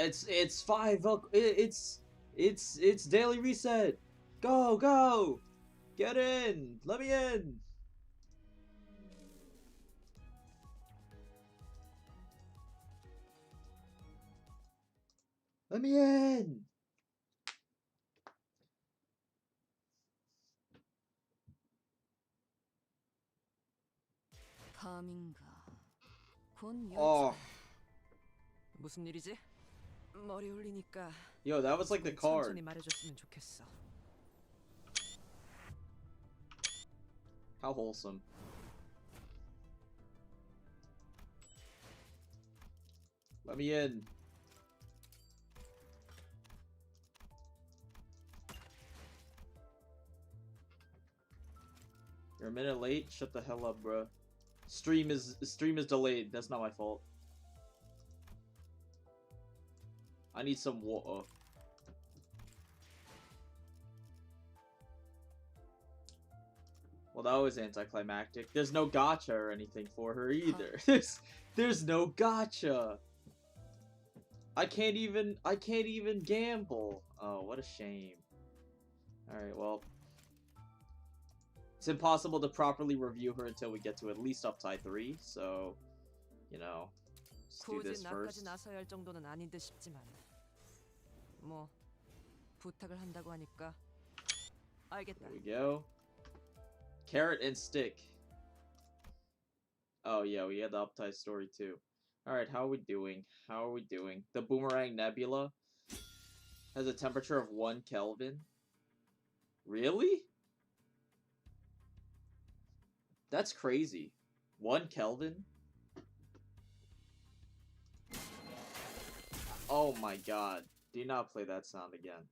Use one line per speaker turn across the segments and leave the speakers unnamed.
It's five. It's daily reset. Go, go, get in. Let me in. Let me in.
밤인가. 곧
Oh,
무슨 일이지? 머리 올리니까.
yo, that was like the card.
천천히 말해줬으면 좋겠어.
How wholesome. Let me in. You're a minute late? Shut the hell up, bro. Stream is delayed. That's not my fault. I need some water. Well, that was anticlimactic. There's no gotcha or anything for her either. There's no gotcha. I can't even gamble. Oh, what a shame. Alright, well. It's impossible to properly review her until we get to at least up tie 3, so, you know, let's do this first.
나서야 할 정도는 아닌 듯 싶지만. 뭐 부탁을 한다고 하니까 알겠다.
There we go. Carrot and stick. Oh yeah, we had the up tie story too. Alright, how are we doing? How are we doing? The Boomerang Nebula has a temperature of 1 Kelvin. Really? That's crazy. 1 Kelvin? Oh my god. Do not play that sound again.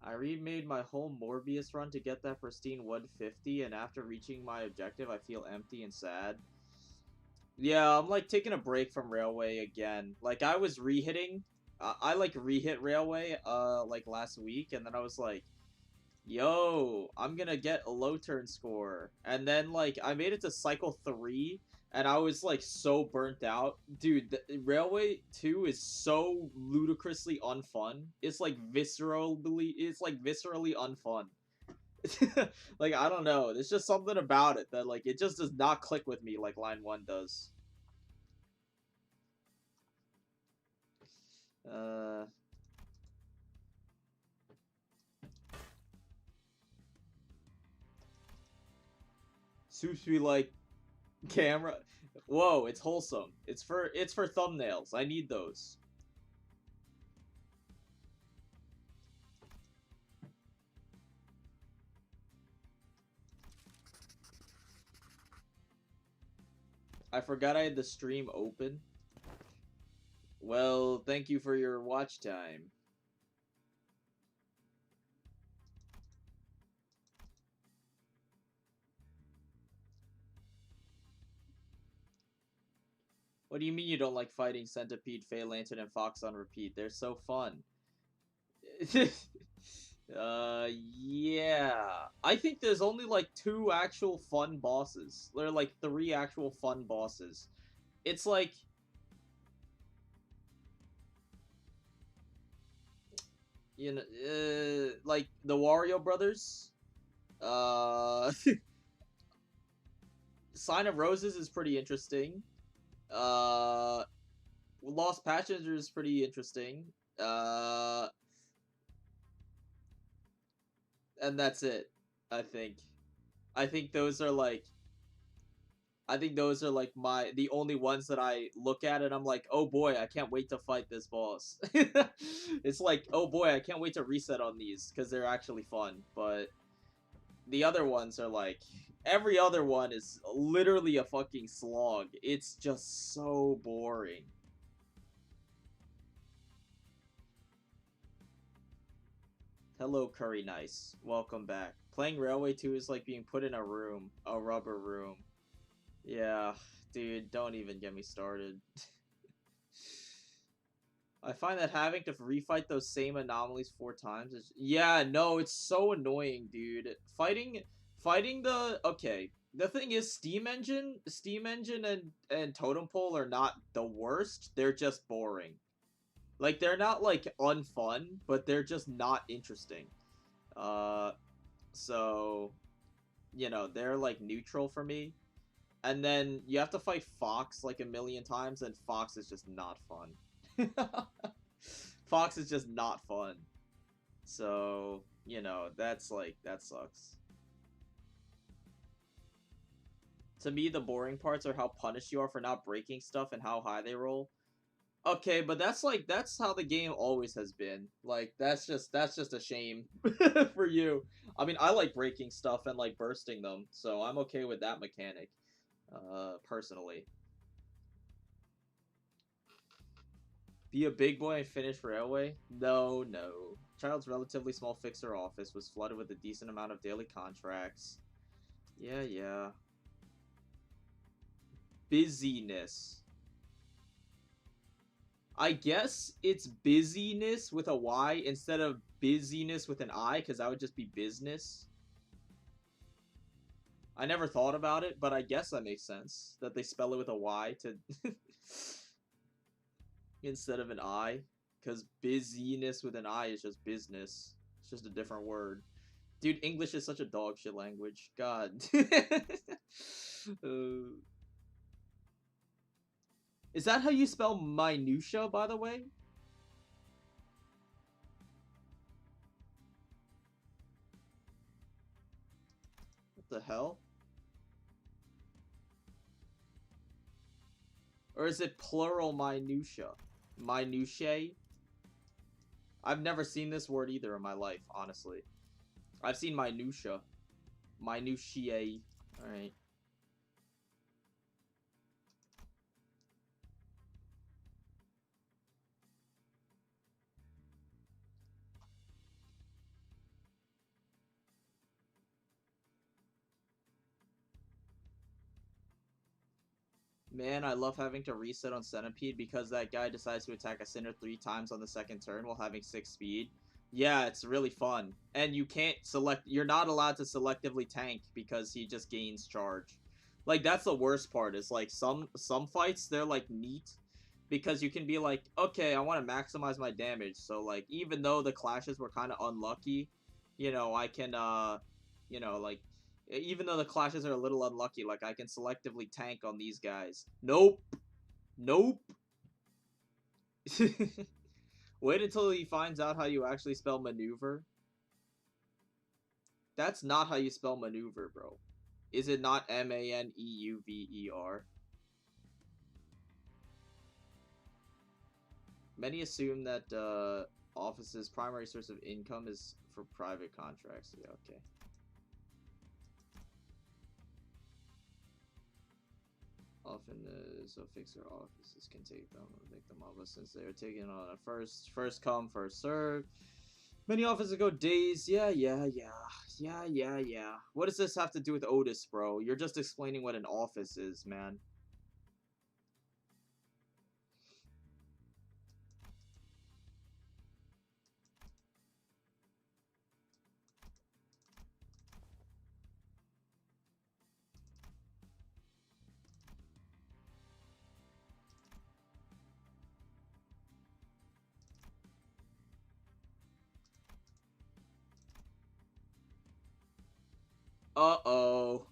I remade my whole Morbius run to get that pristine 150, and after reaching my objective, I feel empty and sad. Yeah, I'm like taking a break from Railway again. Like, I was re-hitting. I like re-hit Railway, like last week, and then I was like, yo, I'm gonna get a low turn score. And then, like, I made it to cycle 3, and I was, like, so burnt out. Dude, the Railway 2 is so ludicrously unfun. It's, like, viscerally unfun. Like, I don't know. There's just something about it that, like, it just does not click with me like Line 1 does. Suits me like camera. Whoa, it's wholesome. It's for thumbnails. I need those. I forgot I had the stream open. Well, thank you for your watch time. What do you mean you don't like fighting Centipede, Fey Lantern, and Fox on repeat? They're so fun. Yeah. I think there's only like 2 actual fun bosses. There are like 3 actual fun bosses. It's like... you know, like the Wario Brothers. Sign of Roses is pretty interesting. Lost Passenger is pretty interesting. And that's it. I think those are like the only ones that I look at and I'm like, oh boy, I can't wait to fight this boss. It's like, oh boy, I can't wait to reset on these because they're actually fun. But the other ones are like, every other one is literally a fucking slog. It's just so boring. Hello, Curry Nice. Welcome back. Playing Railway 2 is like being put in a room. A rubber room. Yeah, dude, don't even get me started. I find that having to refight those same anomalies 4 times is... yeah, no, it's so annoying, dude. Fighting the... okay, the thing is, Steam Engine and Totem Pole are not the worst. They're just boring. Like, they're not, like, unfun, but they're just not interesting. So, you know, they're, like, neutral for me. And then you have to fight Fox, like, a million times, and Fox is just not fun. Fox is just not fun. So, you know, that's, like, that sucks. To me, the boring parts are how punished you are for not breaking stuff and how high they roll. Okay, but that's like that's how the game always has been. Like that's just a shame for you. I mean, I like breaking stuff and like bursting them, so I'm okay with that mechanic. Personally. Be a big boy and finish railway? No, no. Child's relatively small fixer office was flooded with a decent amount of daily contracts. Yeah, yeah. Busyness. I guess it's busyness with a Y instead of busyness with an I, because that would just be business. I never thought about it, but I guess that makes sense. That they spell it with a Y to instead of an I. Because busyness with an I is just business. It's just a different word. Dude, English is such a dog shit language. God. Is that how you spell minutia, by the way? What the hell? Or is it plural minutia? Minutiae? I've never seen this word either in my life, honestly. I've seen minutia. Minutiae. Alright. Man, I love having to reset on Centipede because that guy decides to attack a Sinner 3 times on the second turn while having 6 speed. Yeah, it's really fun. And you can't select, you're not allowed to selectively tank because he just gains charge. Like, that's the worst part, is like some fights, they're like neat because you can be like, okay, I want to maximize my damage. So like, even though the clashes were kind of unlucky, you know, I can, you know, like, even though the clashes are a little unlucky, like, I can selectively tank on these guys. Nope. Nope. Wait until he finds out how you actually spell maneuver. That's not how you spell maneuver, bro. Is it not Maneuver? Many assume that office's primary source of income is for private contracts. Yeah, okay. Often so fixer offices can take them and make them up since they are taken on a first come first serve. Many offices go days. Yeah. What does this have to do with Otis, bro? You're just explaining what an office is, man. Uh-oh.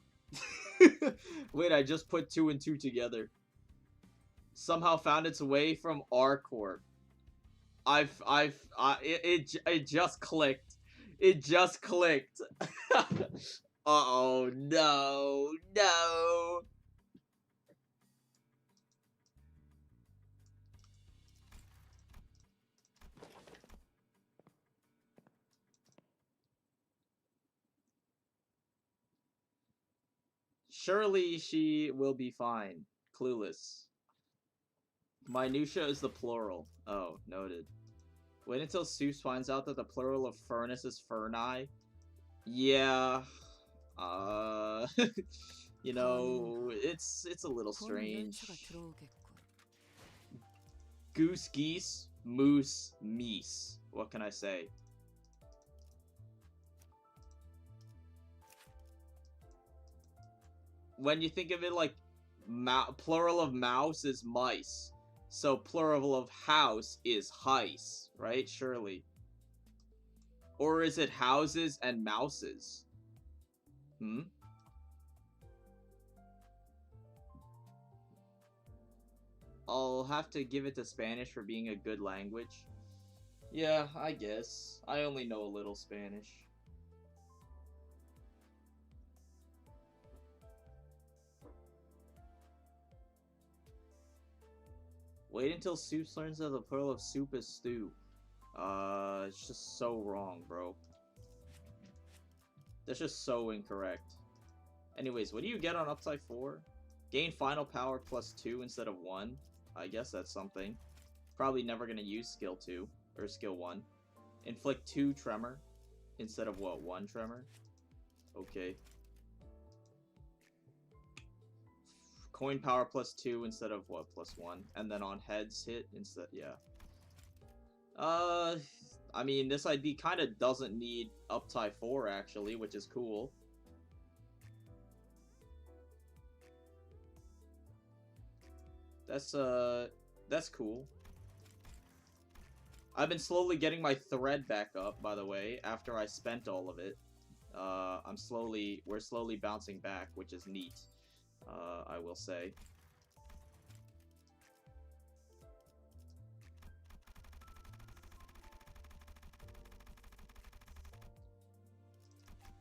Wait, I just put 2 and 2 together. Somehow found its way from R Corp. It just clicked. It just clicked. Uh-oh, no, no. Surely she will be fine. Clueless. Minutia is the plural. Oh, noted. Wait until Seuss finds out that the plural of furnace is furni. Yeah. You know, it's a little strange. Goose, geese, moose, meese. What can I say? When you think of it like plural of mouse is mice. So plural of house is heis, right? Surely. Or is it houses and mouses? Hmm? I'll have to give it to Spanish for being a good language. Yeah, I guess. I only know a little Spanish. Wait until soup learns that the plural of soup is stew. It's just so wrong, bro. That's just so incorrect. Anyways, what do you get on upside 4? Gain final power plus 2 instead of 1. I guess that's something. Probably never gonna use skill 2, or skill 1. Inflict 2 tremor instead of what, 1 tremor? Okay. Coin power plus 2 instead of what, plus 1? And then on heads hit instead, yeah. I mean, this ID kind of doesn't need uptie 4 actually, which is cool. That's cool. I've been slowly getting my thread back up, by the way, after I spent all of it. We're slowly bouncing back, which is neat, I will say.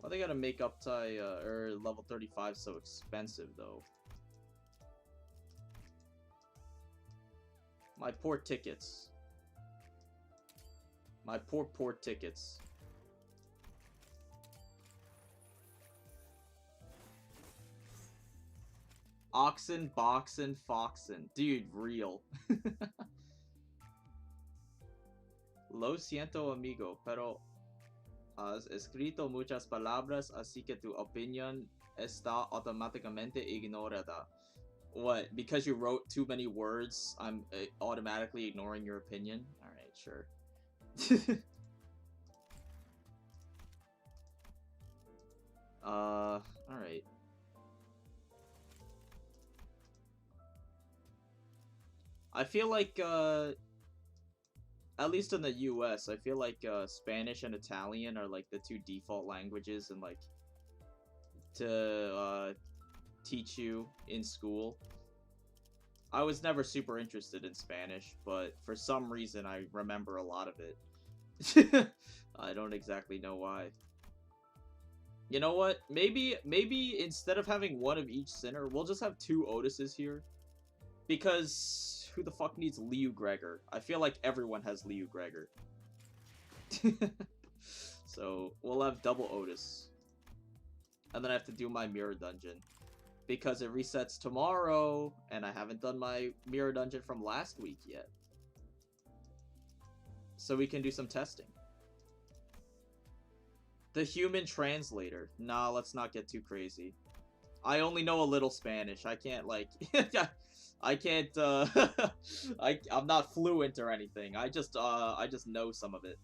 Well, they gotta make uptie, or level 35 so expensive, though. My poor tickets. My poor tickets. Oxen, boxen, foxen. Dude, real. Lo siento, amigo, pero has escrito muchas palabras, así que tu opinión está automáticamente ignorada. What? Because you wrote too many words, I'm automatically ignoring your opinion? Alright, sure. Alright. I feel like, at least in the US, I feel like, Spanish and Italian are, like, the 2 default languages and, like, to, teach you in school. I was never super interested in Spanish, but for some reason I remember a lot of it. I don't exactly know why. You know what? Maybe instead of having one of each sinner, we'll just have 2 Otises here. Because who the fuck needs Liu Gregor? I feel like everyone has Liu Gregor. So we'll have double Otis. And then I have to do my mirror dungeon. Because it resets tomorrow, and I haven't done my mirror dungeon from last week yet. So we can do some testing. The human translator. Nah, let's not get too crazy. I only know a little Spanish. I can't, like... I can't, I'm not fluent or anything. I just know some of it.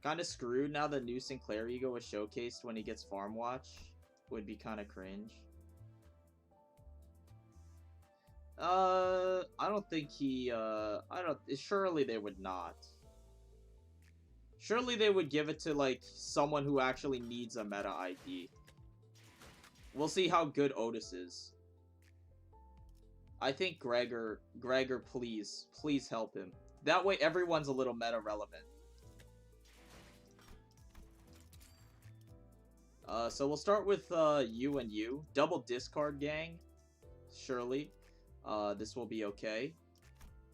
Kinda screwed now the new Sinclair ego was showcased when he gets Farm Watch. Would be kinda cringe. I don't think he, surely they would not. Surely they would give it to, like, someone who actually needs a meta ID. We'll see how good Otis is. I think Gregor, please help him. That way everyone's a little meta relevant. So we'll start with you and you. Double discard gang. Surely. This will be okay.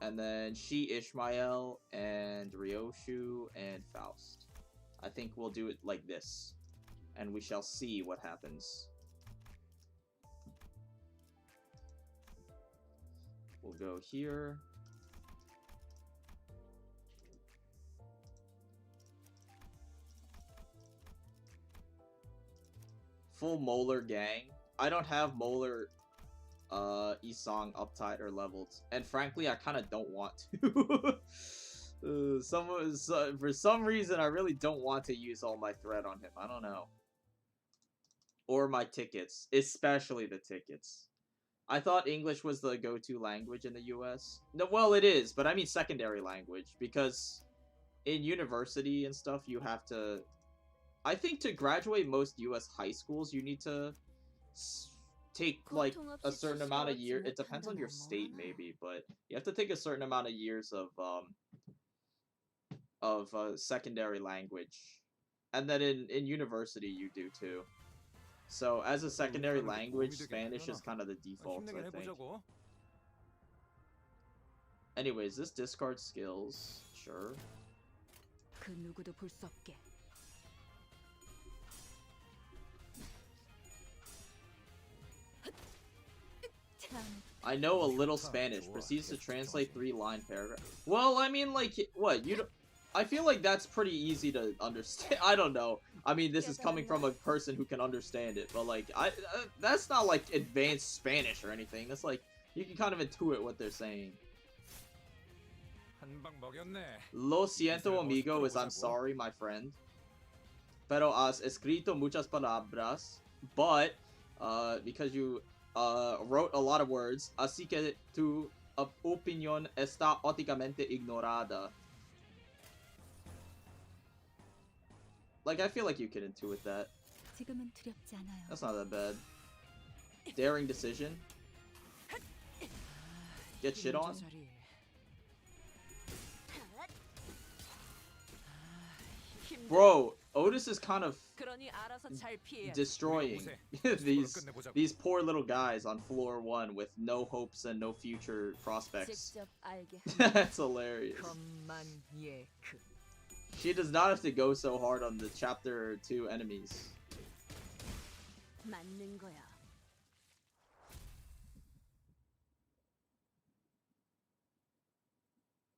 And then she, Ishmael, and Ryoshu, and Faust. I think we'll do it like this. And we shall see what happens. We'll go here. Full Molar gang. I don't have Molar Isong uptied or leveled, and frankly I kind of don't want to. For some reason I really don't want to use all my thread on him. I don't know. Or my tickets, especially the tickets. I thought English was the go-to language in the US. No, well, it is, but I mean secondary language, because in university and stuff, you have to... I think to graduate most US high schools, you need to take, like, a certain amount of years. It depends on your state, maybe, but you have to take a certain amount of years of secondary language. And then in university, you do, too. So, as a secondary language, Spanish is kind of the default, I think. Anyways, this discard skills, sure.
그 누구도 볼 수 없게.
I know a little Spanish. Proceeds to translate 3-line paragraph. Well, I mean, like, what? You don't... I feel like that's pretty easy to understand. I don't know. I mean, this is coming from a person who can understand it, but, like, that's not, like, advanced Spanish or anything. That's, like, you can kind of intuit what they're saying. Lo siento, amigo, is I'm sorry, my friend. Pero has escrito muchas palabras, but, because you, wrote a lot of words, así que tu opinión está ópticamente ignorada. Like, I feel like you can intuit that. That's not that bad. Daring decision. Get shit on. Bro, Otis is kind of destroying these poor little guys on floor 1 with no hopes and no future prospects. That's hilarious. She does not have to go so hard on the chapter 2 enemies.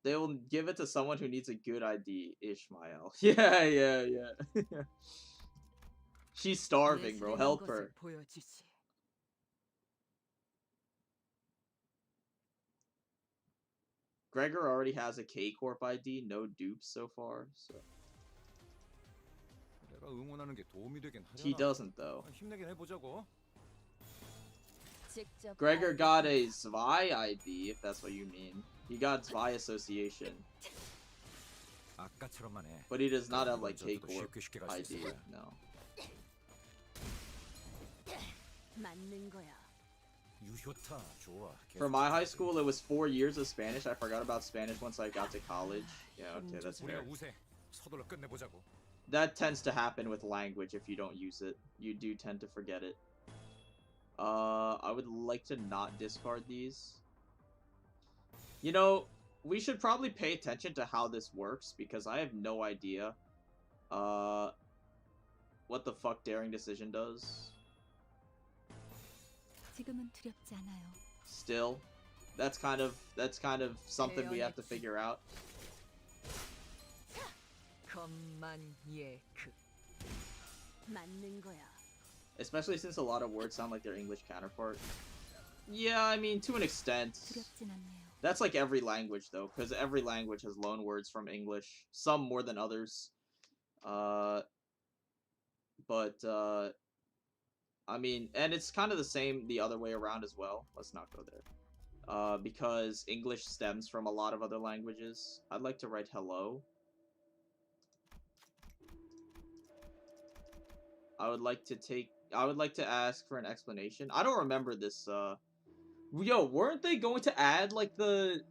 They will give it to someone who needs a good ID, Ishmael. Yeah. She's starving, bro. Help her. Gregor already has a K-Corp ID, no dupes so far, so... He doesn't, though. Gregor got a Zwei ID, if that's what you mean. He got Zwei Association. But he does not have, like, K-Corp ID, no. For my high school, it was 4 years of Spanish. I forgot about Spanish once I got to college. Yeah, okay, that's fair. That tends to happen with language if you don't use it. You do tend to forget it. I would like to not discard these. You know, we should probably pay attention to how this works, because I have no idea what the fuck Daring Decision does. Still, that's kind of something we have to figure out. Especially since a lot of words sound like their English counterpart. Yeah, I mean, to an extent. That's like every language, though, because every language has loan words from English. Some more than others. I mean, and it's kind of the same the other way around as well. Let's not go there. Because English stems from a lot of other languages. I'd like to write hello. I would like to ask for an explanation. I don't remember this, Yo, weren't they going to add, like, the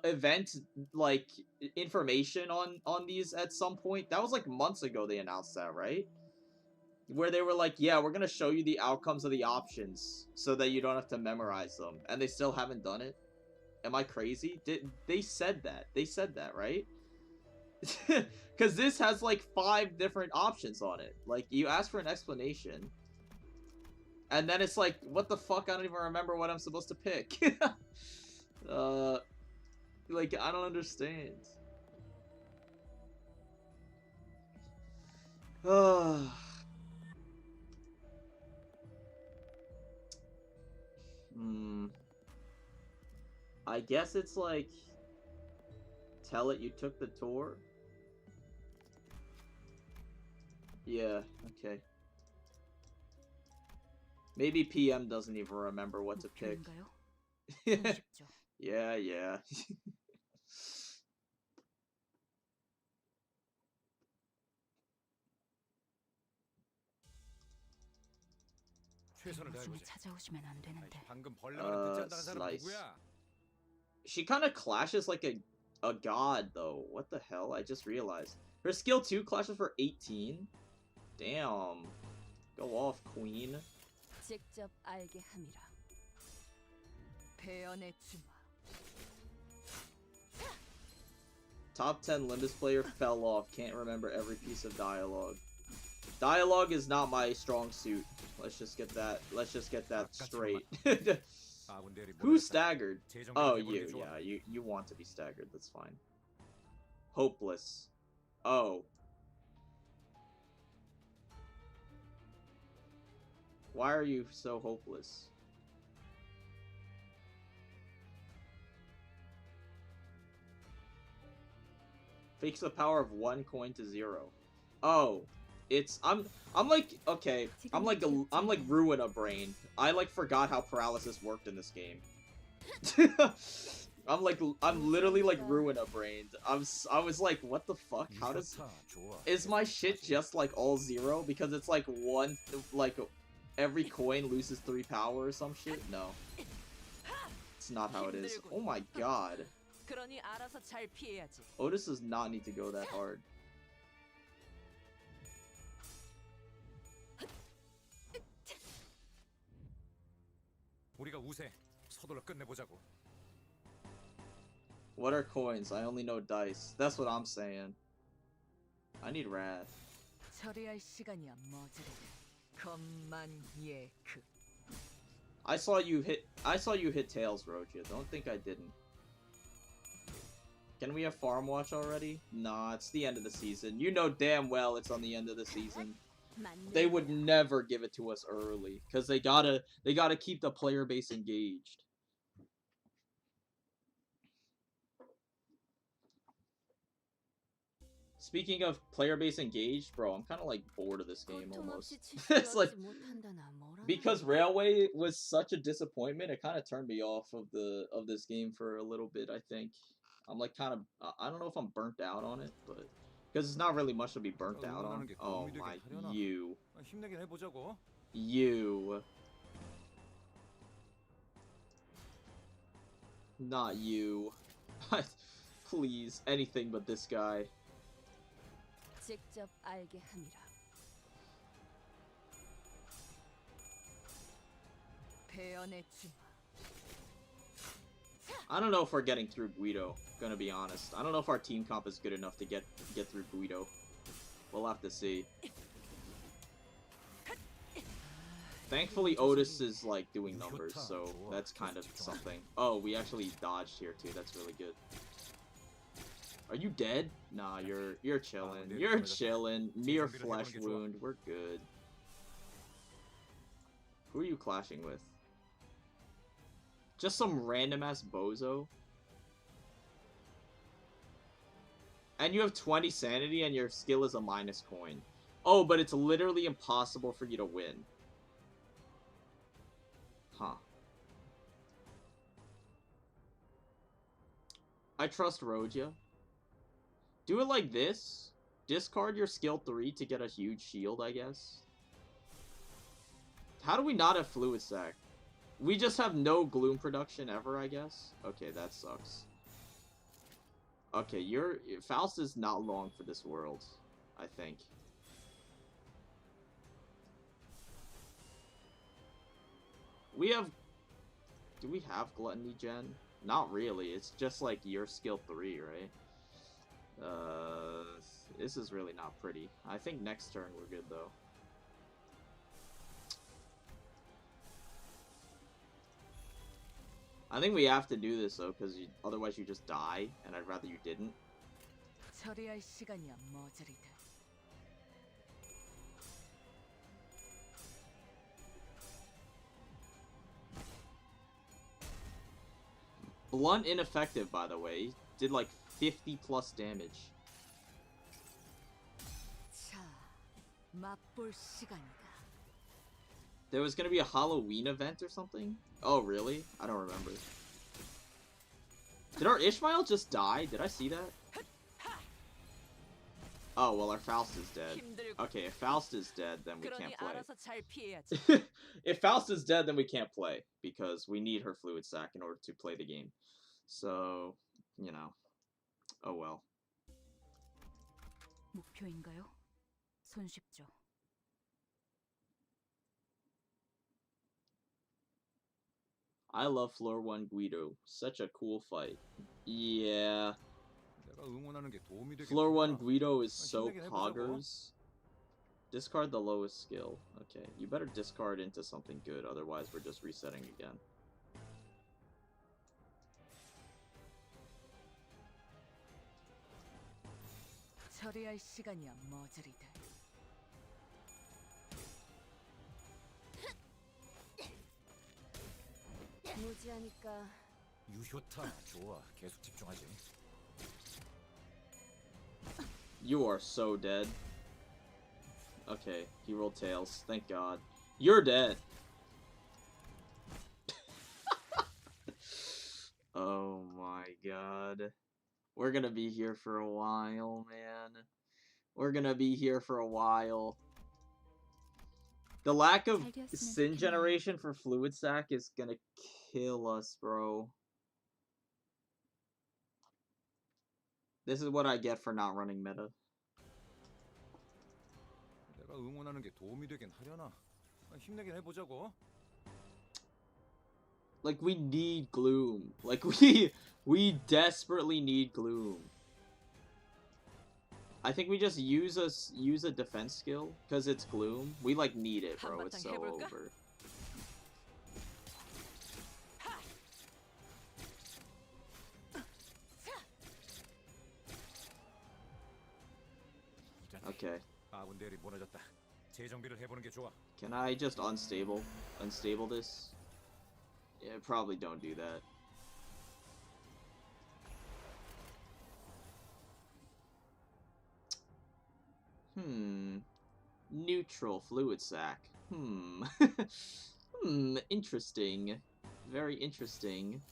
event, like, information on these at some point? That was, like, months ago they announced that, right? Where they were like, yeah, we're gonna show you the outcomes of the options so that you don't have to memorize them. And they still haven't done it? Am I crazy? They said that. They said that, right? Because this has, like, 5 different options on it. Like, you ask for an explanation. And then it's like, what the fuck? I don't even remember what I'm supposed to pick. Like, I don't understand. I guess it's like, tell it you took the tour. Yeah, okay. Maybe PM doesn't even remember what to pick. Yeah, yeah. Slice. She kind of clashes like a god, though. What the hell? I just realized. Her skill 2 clashes for 18? Damn. Go off, queen.
직접 알게 함이라. 배연의 주마.
Top 10 Limbus player fell off. Can't remember every piece of dialogue. Dialogue is not my strong suit. Let's just get that straight. Who staggered? Oh, you. Yeah, you want to be staggered. That's fine. Hopeless. Oh. Why are you so hopeless? Fakes the power of 1 coin to 0. Oh. It's I'm like okay, I'm like ruin a brain. I like forgot how paralysis worked in this game. I'm literally like ruin a brained. I was like, what the fuck? How is my shit just like all 0 because it's like every coin loses 3 power or some shit? No. It's not how it is. Oh my god. Otis does not need to go that hard. What are coins? I only know dice. That's what I'm saying. I need wrath. I saw you hit tails, Roja. Don't think I didn't. Can we have farm watch already? Nah, it's the end of the season. You know damn well it's on the end of the season. They would never give it to us early because they gotta keep the player base engaged. Speaking of player base engaged, bro, I'm kind of like bored of this game almost. It's like because Railway was such a disappointment, it kind of turned me off of this game for a little bit. I think I'm like kind of I don't know if I'm burnt out on it, but. Because it's not really much to be burnt out on. Oh my, you. You. Not you. Please, anything but this guy. I don't know if we're getting through Guido, gonna be honest. I don't know if our team comp is good enough to get through Guido. We'll have to see. Thankfully, Otis is, like, doing numbers, so that's kind of something. Oh, we actually dodged here, too. That's really good. Are you dead? Nah, you're chilling. You're chilling. Mere flesh wound. We're good. Who are you clashing with? Just some random-ass bozo? And you have 20 sanity and your skill is a minus coin. Oh, but it's literally impossible for you to win. Huh. I trust Roja. Do it like this. Discard your skill 3 to get a huge shield, I guess. How do we not have Fluid Sac? We just have no Gloom production ever, I guess? Okay, that sucks. Okay, Faust is not long for this world, I think. Do we have Gluttony Gen? Not really, it's just like your skill 3, right? This is really not pretty. I think next turn we're good, though. I think we have to do this, though, because otherwise you just die, and I'd rather you didn't. Blunt ineffective, by the way. Did like 50 plus damage. There was gonna be a Halloween event or something? Oh, really? I don't remember. Did our Ishmael just die? Did I see that? Oh, well, our Faust is dead. Okay, if Faust is dead, then we can't play. If Faust is dead, then we can't play, because we need her fluid sac in order to play the game. So, you know. Oh well.
목표인가요? 손쉽죠.
I love floor 1 Guido. Such a cool fight. Yeah. Floor 1 Guido is so poggers. Discard the lowest skill. Okay, you better discard into something good, otherwise we're just resetting again.
처리할 시간이야, 머저리들. 무지하니까.
유효타 좋아. 계속 집중하지.
You are so dead. Okay, he rolled tails. Thank God. You're dead. Oh my God. We're gonna be here for a while, man. We're gonna be here for a while. The lack of sin generation for fluid sac is gonna kill us, bro. This is what I get for not running meta.
내가 응원하는 게 도움이 되긴 하려나. 힘내긴 해보자고.
Like, we need Gloom. Like, we desperately need Gloom. I think we just use a defense skill, because it's Gloom. We, like, need it, bro. It's so over. Okay. Can I just unstable this? Yeah, probably don't do that. Neutral fluid sac. Interesting. Very interesting.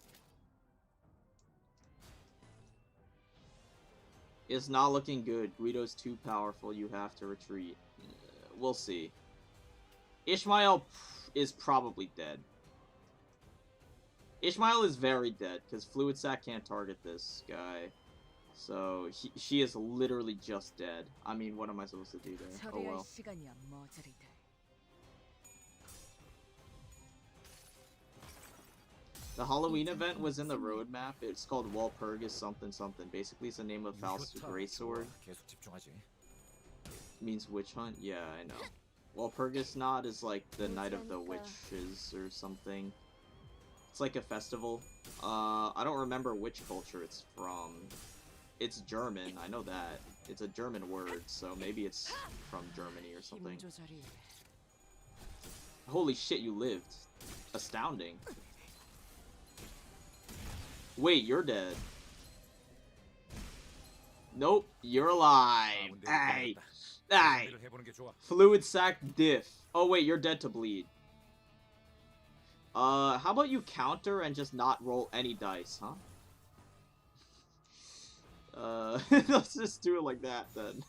It's not looking good. Guido's too powerful. You have to retreat. We'll see. Ishmael is probably dead. Ishmael is very dead, because Fluid Sac can't target this guy. So, she is literally just dead. I mean, what am I supposed to do there? Oh well. The Halloween event was in the roadmap. It's called Walpurgis something something. Basically, it's the name of Faust's greatsword. Means witch hunt? Yeah, I know. Walpurgis Nod is like the Night of the Witches or something. It's like a festival. I don't remember which culture it's from. It's German, I know that. It's a German word, so maybe it's from Germany or something. Holy shit, you lived. Astounding. Wait, you're dead. Nope, you're alive. Hey, hey. Fluid sac diff. Oh wait, you're dead to bleed. How about you counter and just not roll any dice, huh? Let's just do it like that then.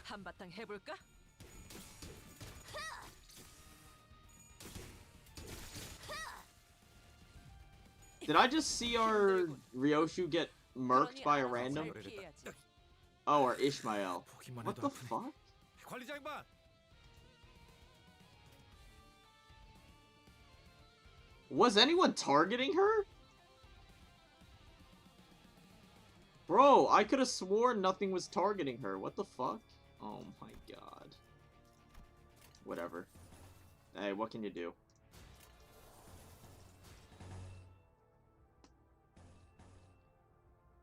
한바탕 해볼까?
Did I just see our Ryoshu get murked by a random? Oh, or Ishmael. What the fuck? Was anyone targeting her? Bro, I could have sworn nothing was targeting her. What the fuck? Oh my god. Whatever. Hey, what can you do?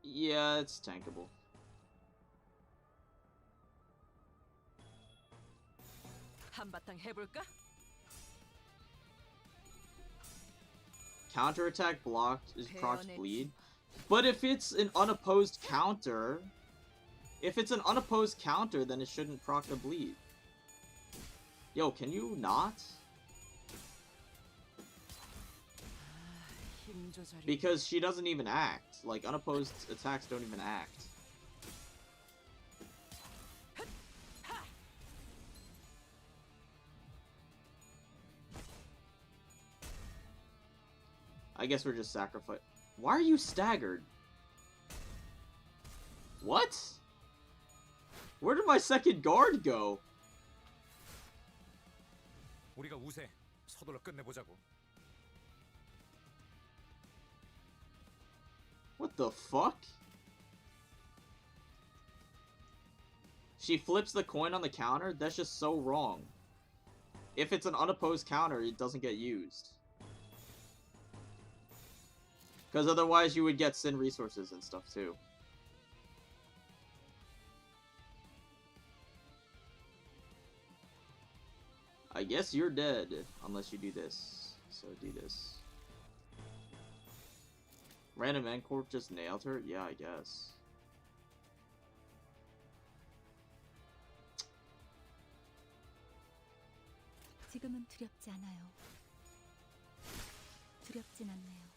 Yeah, it's tankable.
한바탕 해볼까?
Counterattack blocked is procs bleed. But if it's an unopposed counter, If it's an unopposed counter, then it shouldn't proc the bleed. Yo, can you not?
힘 조절이
Because she doesn't even act. Like, unopposed attacks don't even act. I guess we're just sacrifice. Why are you staggered? What? Where did my second guard go?
우리가 우세. 서둘러 끝내보자고.
What the fuck? She flips the coin on the counter? That's just so wrong. If it's an unopposed counter, it doesn't get used. Because otherwise you would get sin resources and stuff too. I guess you're dead, unless you do this. So do this. Random End Corp just nailed her? Yeah, I guess.
지금은 두렵지 않아요. 두렵진 않네요.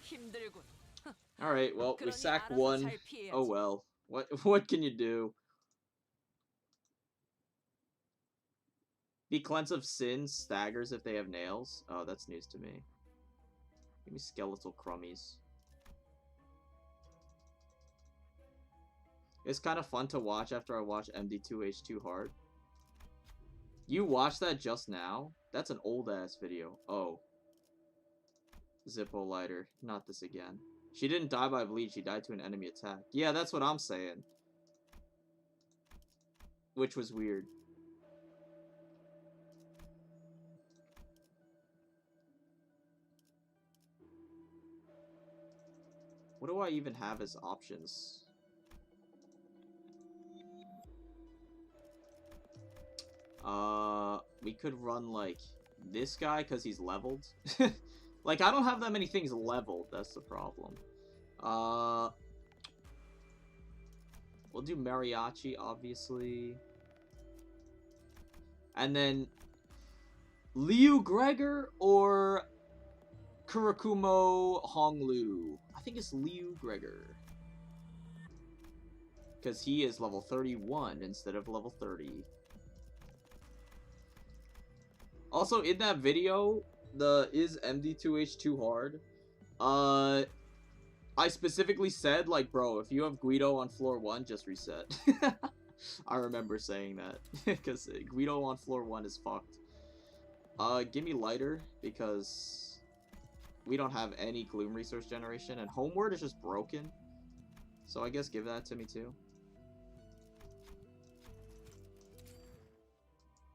힘들군.
Alright, well, we
그러니
sack
알아서
one.
잘 피해야지.
Oh well. What can you do? The Cleanse of Sin staggers if they have nails. Oh, that's news to me. Give me skeletal crummies. It's kind of fun to watch after I watch MD2H too hard. You watched that just now? That's an old ass video. Oh. Zippo lighter. Not this again. She didn't die by bleed, she died to an enemy attack. Yeah, that's what I'm saying. Which was weird. What do I even have as options? We could run, like, this guy because he's leveled. Like, I don't have that many things leveled, that's the problem. We'll do Mariachi, obviously. And then Liu Gregor or Kurakumo Honglu. I think it's Liu Gregor. Because he is level 31 instead of level 30. Also, in that video, the is MD2H too hard? I specifically said, like, bro, if you have Guido on floor 1, just reset. I remember saying that. Because Guido on floor 1 is fucked. Give me lighter, because we don't have any gloom resource generation, and Homeward is just broken. So I guess give that to me too.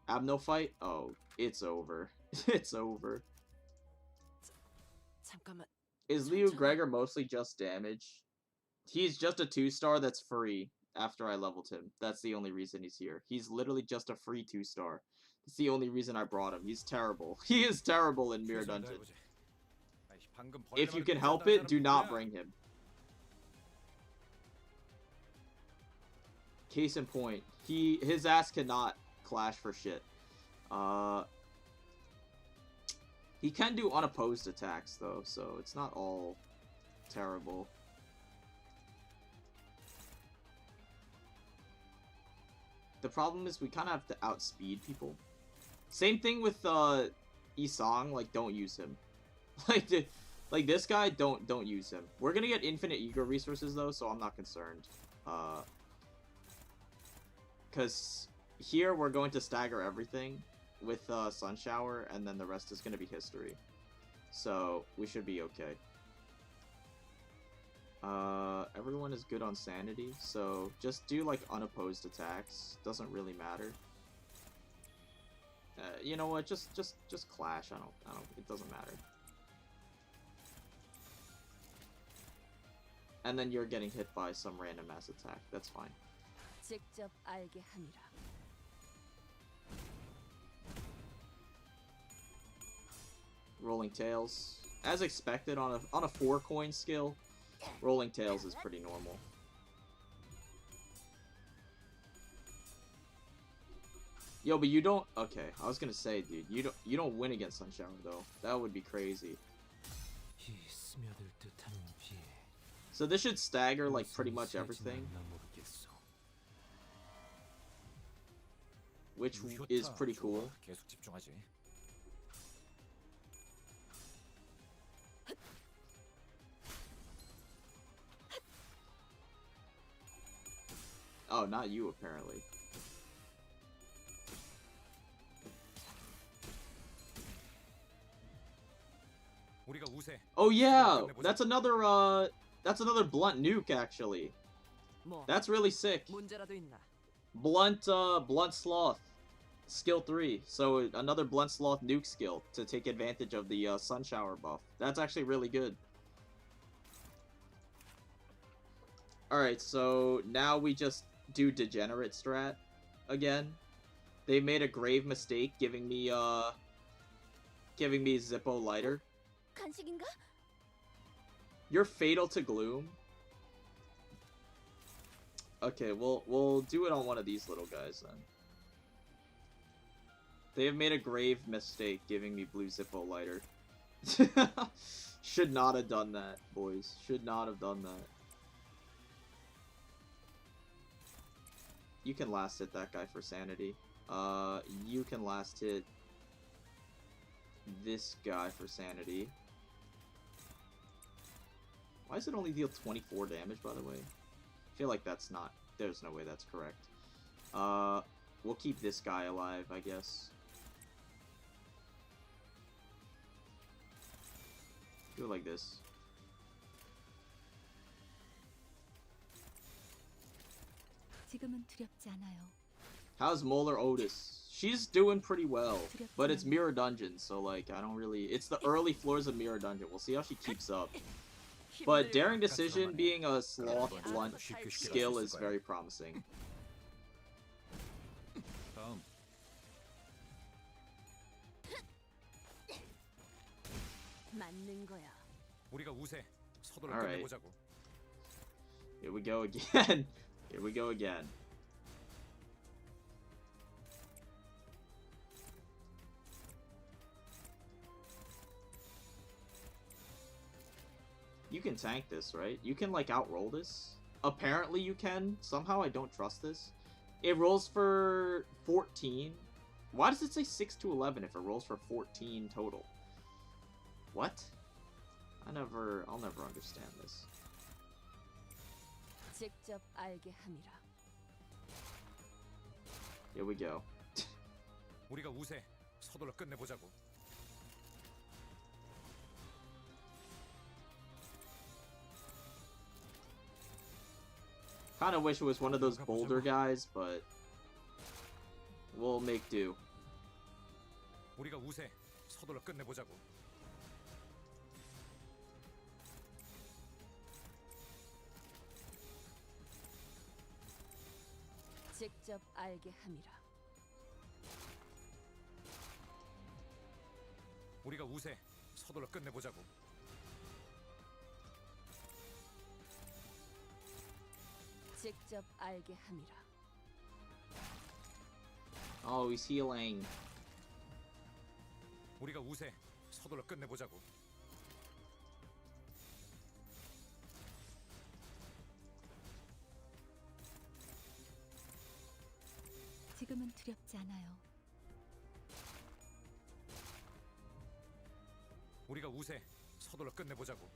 Abno fight? Oh, it's over. It's over.
잠깐만.
Is Liu Gregor mostly just damage? He's just a 2-star that's free after I leveled him. That's the only reason he's here. He's literally just a free 2-star. That's the only reason I brought him. He's terrible. He is terrible in Mirror Dungeon. If you can help it, do not bring him. Case in point, his ass cannot clash for shit. He can do unopposed attacks though, so it's not all terrible. The problem is we kind of have to outspeed people. Same thing with Isang, like, don't use him. Like this guy, don't use him. We're gonna get infinite ego resources though, so I'm not concerned. Cause here we're going to stagger everything with Sun Shower, and then the rest is gonna be history. So we should be okay. Everyone is good on sanity, so just do like unopposed attacks. Doesn't really matter. You know what? Just clash. I don't. It doesn't matter. And then you're getting hit by some random mass attack. That's fine.
직접 알게 함이라.
Rolling Tails. As expected on a 4-coin skill, Rolling Tails is pretty normal. Yo, but you don't. Okay, I was gonna say, dude, you don't win against Sunshower though. That would be crazy. So this should stagger like pretty much everything, which is pretty cool.
계속 집중하지.
Oh, not you apparently.
우리가 우세.
Oh yeah, that's another blunt nuke actually.
뭐
That's really sick.
문제라도 있나?
Blunt sloth, skill 3. So another blunt sloth nuke skill to take advantage of the sun shower buff. That's actually really good. All right, so now we just do degenerate strat again. They made a grave mistake giving me Zippo lighter.
간식인가?
You're fatal to gloom. Okay, we'll do it on one of these little guys then. They have made a grave mistake giving me blue Zippo lighter. Should not have done that, boys. Should not have done that. You can last hit that guy for sanity. You can last hit this guy for sanity. Why does it only deal 24 damage, by the way? I feel like that's not... There's no way that's correct. We'll keep this guy alive, I guess. Do it like this.
지금은 두렵지 않아요.
How's Molar Outis? She's doing pretty well, but it's Mirror Dungeon, so like I don't really... It's the early floors of Mirror Dungeon. We'll see how she keeps up. But Daring Decision being a sloth blunt skill is very promising.
다음.
맞는 거야.
우리가 우세. 서둘러
Alright.
끝내보자고.
Here we go again. Here we go again. You can tank this, right? You can, like, outroll this? Apparently you can. Somehow I don't trust this. It rolls for 14. Why does it say 6 to 11 if it rolls for 14 total? What? I'll never understand this.
직접 알게 함이라.
Here we go.
우리가 우세. 서둘러 끝내보자고.
Kinda wish it was one of those boulder guys, but we'll make do.
우리가 우세. 서둘러 끝내보자고.
직접 알게 함이라.
우리가 우세. 서둘러 끝내보자고.
직접 알게 함이라.
Oh, he's healing.
우리가 우세. 서둘러 끝내보자고.
지금은 두렵지 않아요.
우리가 우세. 서둘러 끝내보자고.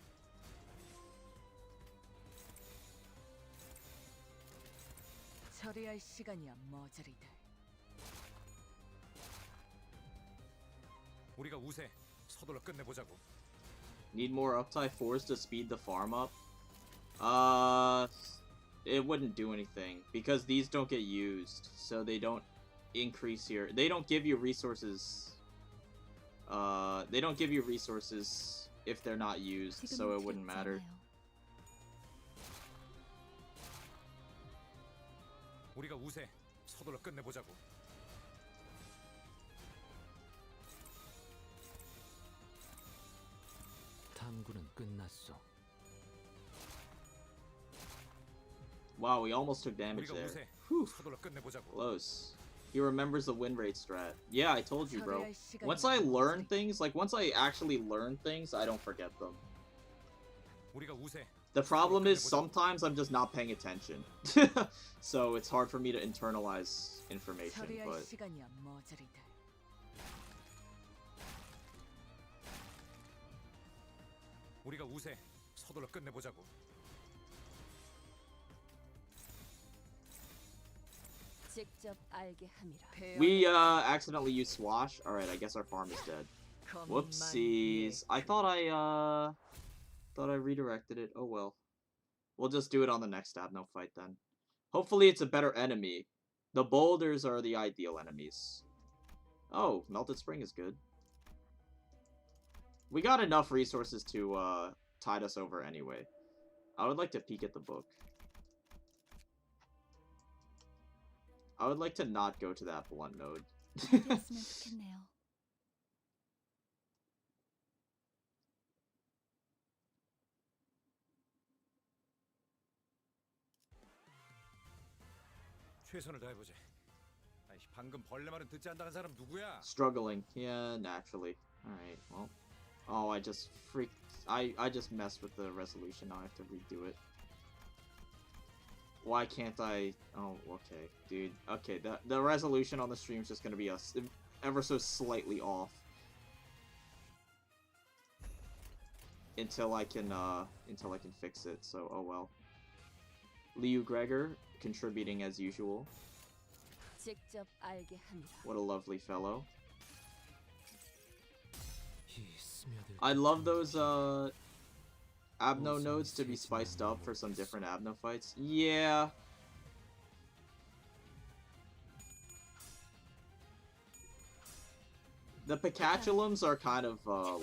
처리할 시간이야 머저리들.
우리가 우세. 서둘러 끝내보자고.
Need more uptie 4s to speed the farm up? It wouldn't do anything, because these don't get used, so they don't increase your... They don't give you resources... They don't give you resources if they're not used, so it wouldn't matter.
우리가 우세. 서둘러 끝내보자고.
탐구는 끝났어.
Wow, we almost took damage
우리가
there.
우세.
Whew.
서둘러 끝내보자고.
Close. He remembers the win rate strat. Yeah, I told you, bro. Once I learn things, like once I actually learn things, I don't forget them.
우리가 우세.
The problem is sometimes I'm just not paying attention. So it's hard for me to internalize information,
처리할
but
시간이야 머저리들.
우리가 우세. 서둘러 끝내보자고.
직접 알게 함이라.
we accidentally used Swash. Alright, I guess our farm is dead. Whoopsies. I thought I redirected it. Oh well. We'll just do it on the next Abno fight then. Hopefully it's a better enemy. The boulders are the ideal enemies. Oh, Melted Spring is good. We got enough resources to tide us over anyway. I would like to peek at the book. I would like to not go to that blunt node.
됐으면 좋겠네요.
최선을 다해보자. 아이, 방금 벌레 말은 듣지 않는다는 사람 누구야?
Struggling. Yeah, naturally. Alright, well. Oh, I just freaked. I just messed with the resolution. Now I have to redo it. Why can't I? Oh, okay, dude. Okay, the resolution on the stream is just gonna be ever so slightly off until I can fix it. So, oh well. Liu Gregor contributing as usual.
직접 알게 함이라.
What a lovely fellow.
이 스며들.
I love those Abno nodes to be spiced up for some different Abno fights. Yeah. The Picatulums are kind of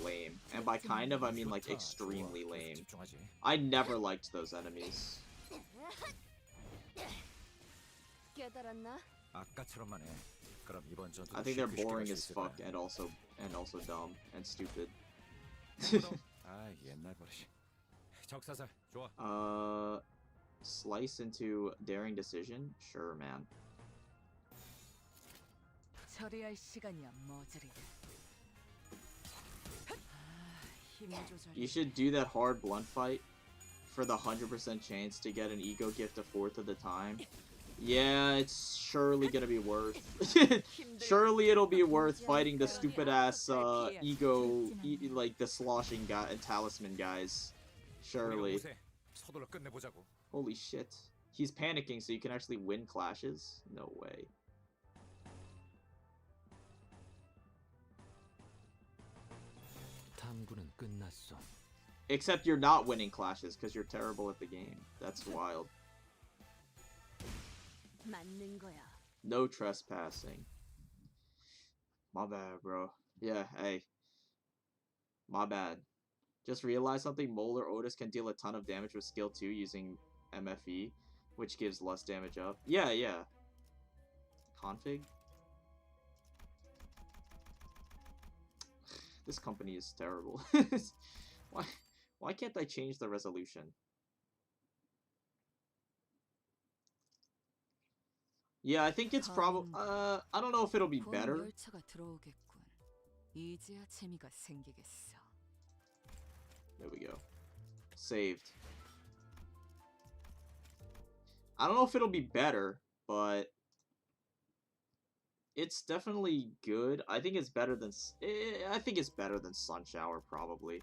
lame, and by kind of I mean like extremely lame.
집중하지.
I never liked those enemies.
깨달았나?
아까처럼만 해. 그럼 이번 전투
I think they're boring as fuck and also dumb and stupid.
아, 옛날 버릇이. 적사살 좋아.
Slice into daring decision? Sure, man.
처리할 시간이야 머저리들.
힘 조절.
You should do that hard blunt fight for the 100% chance to get an ego gift a fourth of the time. Yeah, it's surely gonna be worth. Surely it'll be worth fighting the stupid ass ego, like the sloshing guy and talisman guys. Surely.
서둘러 끝내보자고.
Holy shit. He's panicking so you can actually win clashes? No way.
탐구는 끝났어.
Except you're not winning clashes because you're terrible at the game. That's wild.
맞는 거야.
No trespassing. My bad, bro. Yeah, hey. My bad. Just realized something. Molar Otis can deal a ton of damage with skill 2 using MFE, which gives less damage up. Yeah, yeah. Config? This company is terrible. Why can't I change the resolution? Yeah, I think it's probably I don't know if it'll be better.
열차가 들어오겠군. 이제야 재미가 생기겠어.
There we go. Saved. I don't know if it'll be better, but it's definitely good. I think it's better than Sun Shower probably.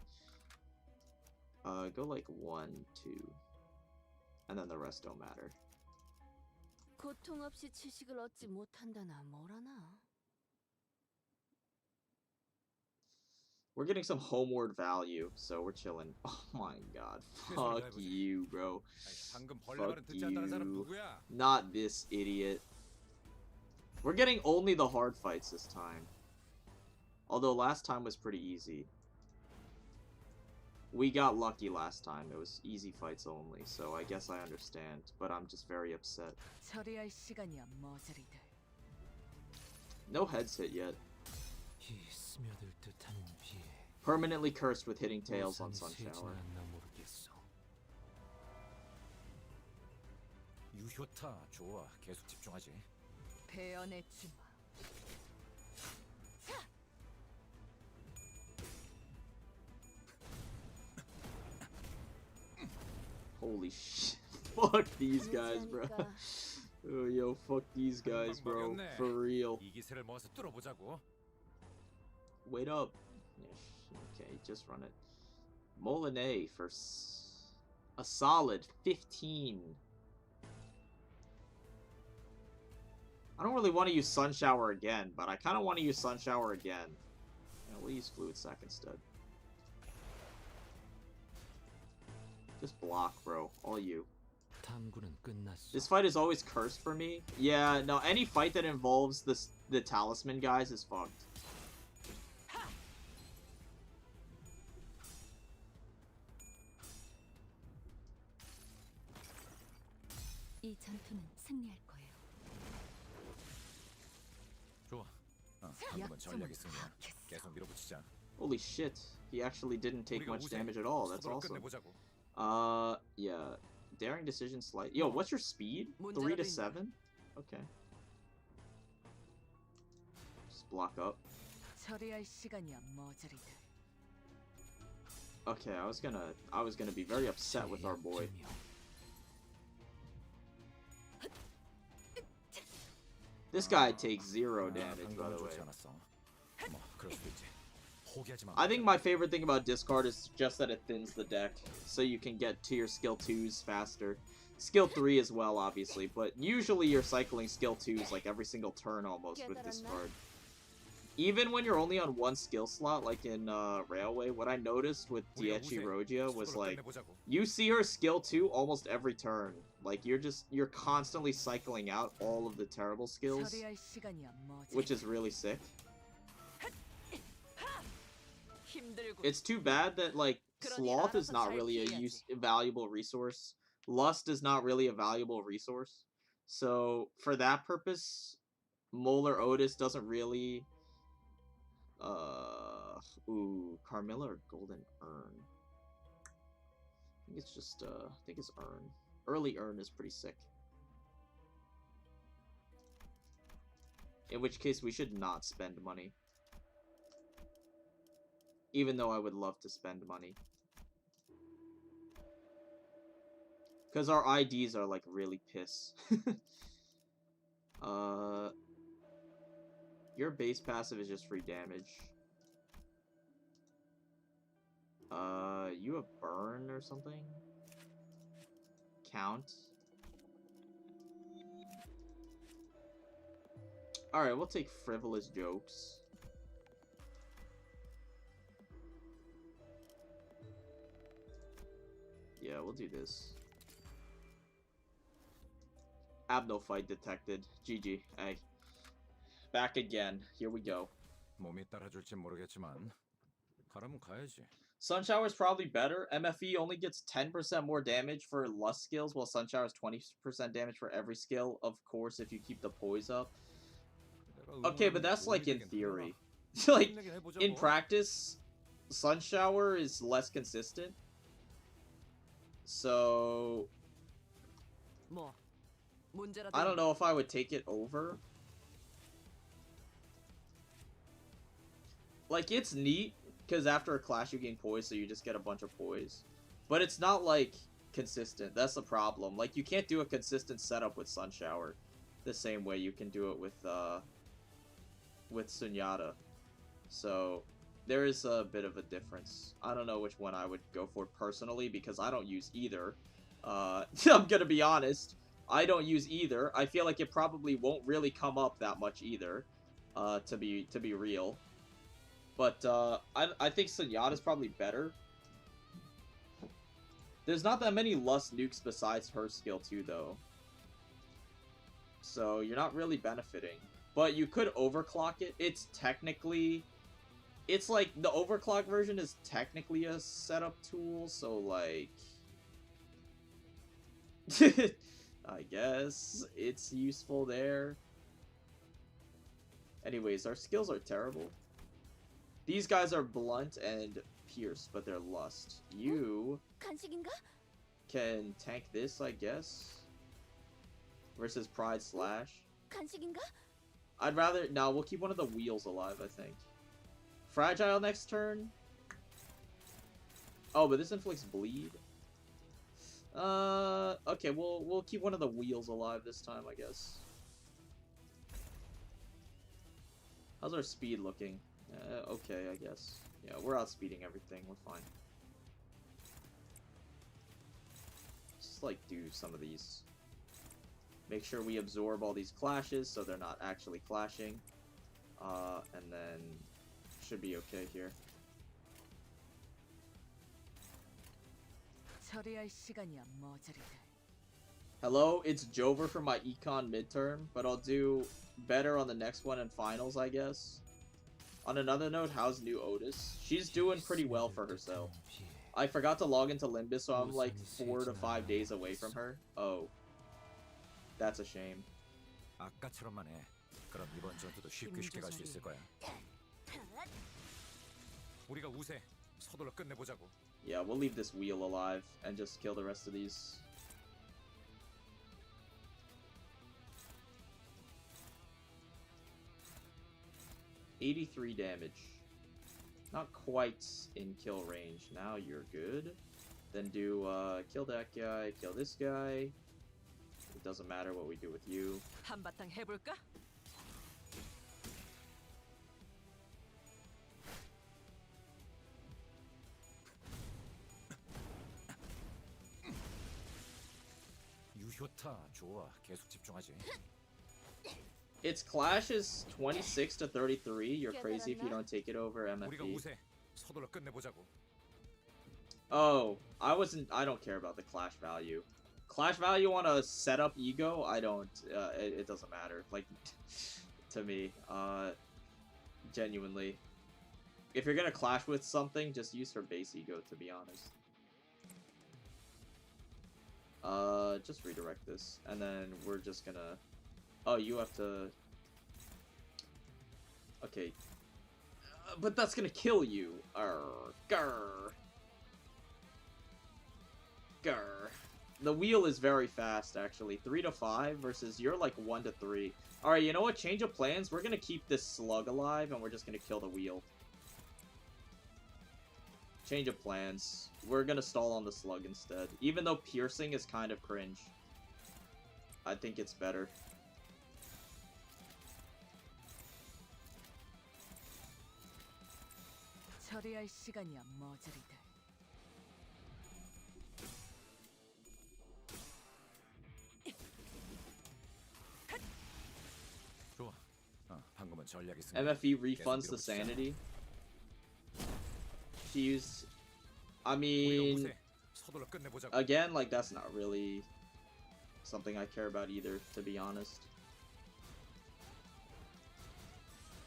Go like 1, 2, and then the rest don't matter.
고통 없이 지식을 얻지 못한다나 뭐라나.
We're getting some homeward value, so we're chilling. Oh my god. Fuck you, bro.
방금 벌레 말은 듣지 않는다는 사람 누구야?
Not this idiot. We're getting only the hard fights this time. Although last time was pretty easy. We got lucky last time. It was easy fights only, so I guess I understand. But I'm just very upset.
처리할 시간이야 머저리들.
No heads hit yet.
이 스며들 듯한 위에
Permanently cursed with hitting tails on
우산 세진
Sunshower.
않나 모르겠어.
유효타 좋아. 계속 집중하지.
배연의 주마.
Holy shit. Fuck these guys, bro. Oh, yo, fuck these guys, bro. For real.
이 기세를 모아서 뚫어보자고.
Wait up. Okay, just run it. Molinet for a solid 15. I don't really want to use Sun Shower again, but I kind of want to use Sun Shower again. Yeah, we'll use Fluid Sac instead. Just block, bro. All you.
탐구는 끝났어.
This fight is always cursed for me. Yeah, no, any fight that involves the talisman guys is fucked.
이 전투는 승리할 거예요.
좋아. 방금은 전략의 승리야. 계속 밀어붙이자.
Holy shit. He actually didn't take much damage at all. That's awesome.
끝내보자고.
Yeah. Daring decision slight. Yo, what's your speed? 3 to 7? Okay. Just block up.
처리할 시간이야, 머저리들.
Okay, I was gonna be very upset with our boy. This guy takes 0 damage, by the way. I think my favorite thing about discard is just that it thins the deck, so you can get to your skill 2s faster. Skill 3 as well, obviously, but usually you're cycling skill 2s like every single turn almost with discard. Even when you're only on one skill slot, like in Railway, what I noticed with Diechi Rogia was like, you see her skill 2 almost every turn. Like, you're constantly cycling out all of the terrible skills,
처리할 시간이야, 머저리들.
which is really sick. It's too bad that, like, Sloth is not really a valuable resource. Lust is not really a valuable resource. So, for that purpose, Molar Otis doesn't really... Ooh, Carmilla or Golden Urn? I think it's just, I think it's Urn. Early Urn is pretty sick. In which case, we should not spend money. Even though I would love to spend money. Because our IDs are, like, really piss. Your base passive is just free damage. You have burn or something? Count. Alright, we'll take frivolous jokes. Yeah, we'll do this. Abno fight detected. GG. Hey. Back again. Here we go.
몸이 따라줄지 모르겠지만 가라면 가야지.
Sunshower is probably better. MFE only gets 10% more damage for Lust skills, while Sunshower is 20% damage for every skill, of course, if you keep the poise up. Okay, but that's like in theory. Like, in practice, Sunshower is less consistent. So...
뭐 문제라도
I don't know if I would take it over. Like, it's neat, because after a clash you gain poise, so you just get a bunch of poise. But it's not, like, consistent. That's the problem. Like, you can't do a consistent setup with Sunshower the same way you can do it with Sunyata. So, there is a bit of a difference. I don't know which one I would go for personally, because I don't use either. I'm gonna be honest. I don't use either. I feel like it probably won't really come up that much either, to be real. But I think Sunyata is probably better. There's not that many Lust nukes besides her skill 2, though. So you're not really benefiting. But you could overclock it. It's technically... It's like, the overclock version is technically a setup tool, so like... I guess it's useful there. Anyways, our skills are terrible. These guys are blunt and pierce, but they're lust. You
간식인가?
can tank this, I guess. Versus Pride Slash.
간식인가?
I'd rather... No, we'll keep one of the wheels alive, I think. Fragile next turn? Oh, but this inflicts bleed. Okay, we'll keep one of the wheels alive this time, I guess. How's our speed looking? Okay, I guess. Yeah, we're outspeeding everything. We're fine. Just, like, do some of these. Make sure we absorb all these clashes so they're not actually clashing. And then should be okay here.
처리할 시간이야 머저리들.
Hello, it's Jover for my econ midterm, but I'll do better on the next one in finals, I guess. On another note, how's new Otis? She's doing pretty well for herself. I forgot to log into Limbus, so I'm like 4 to 5 days away from her. Oh. That's a shame.
아까처럼만 해. 그럼 이번 전투도 쉽게 갈 수 있을 거야. 우리가 우세. 서둘러 끝내보자고.
Yeah, we'll leave this wheel alive and just kill the rest of these. $83 damage. Not quite in kill range. Now you're good. Then do kill that guy, kill this guy. It doesn't matter what we do with you.
한바탕 해볼까?
유효타 좋아. 계속 집중하지.
Its clash is 26 to 33. You're crazy if you don't take it over
우리가
MFE.
우세. 서둘러 끝내보자고.
Oh, I don't care about the clash value. Clash value on a setup ego, I don't, it doesn't matter, like, to me, genuinely. If you're gonna clash with something, just use her base ego, to be honest. Just redirect this, and then we're just gonna, oh, you have to, okay, but that's gonna kill you, grr. The wheel is very fast, actually. 3 to 5 versus you're like 1 to 3. Alright, you know what? Change of plans. We're gonna keep this slug alive, and we're just gonna kill the wheel. Change of plans. We're gonna stall on the slug instead. Even though piercing is kind of cringe. I think it's better.
처리할 시간이야 머저리들.
좋아. 방금은 전략이 승리.
MFE refunds the sanity. She used... I mean...
서둘러 끝내보자고.
Again, like, that's not really something I care about either, to be honest.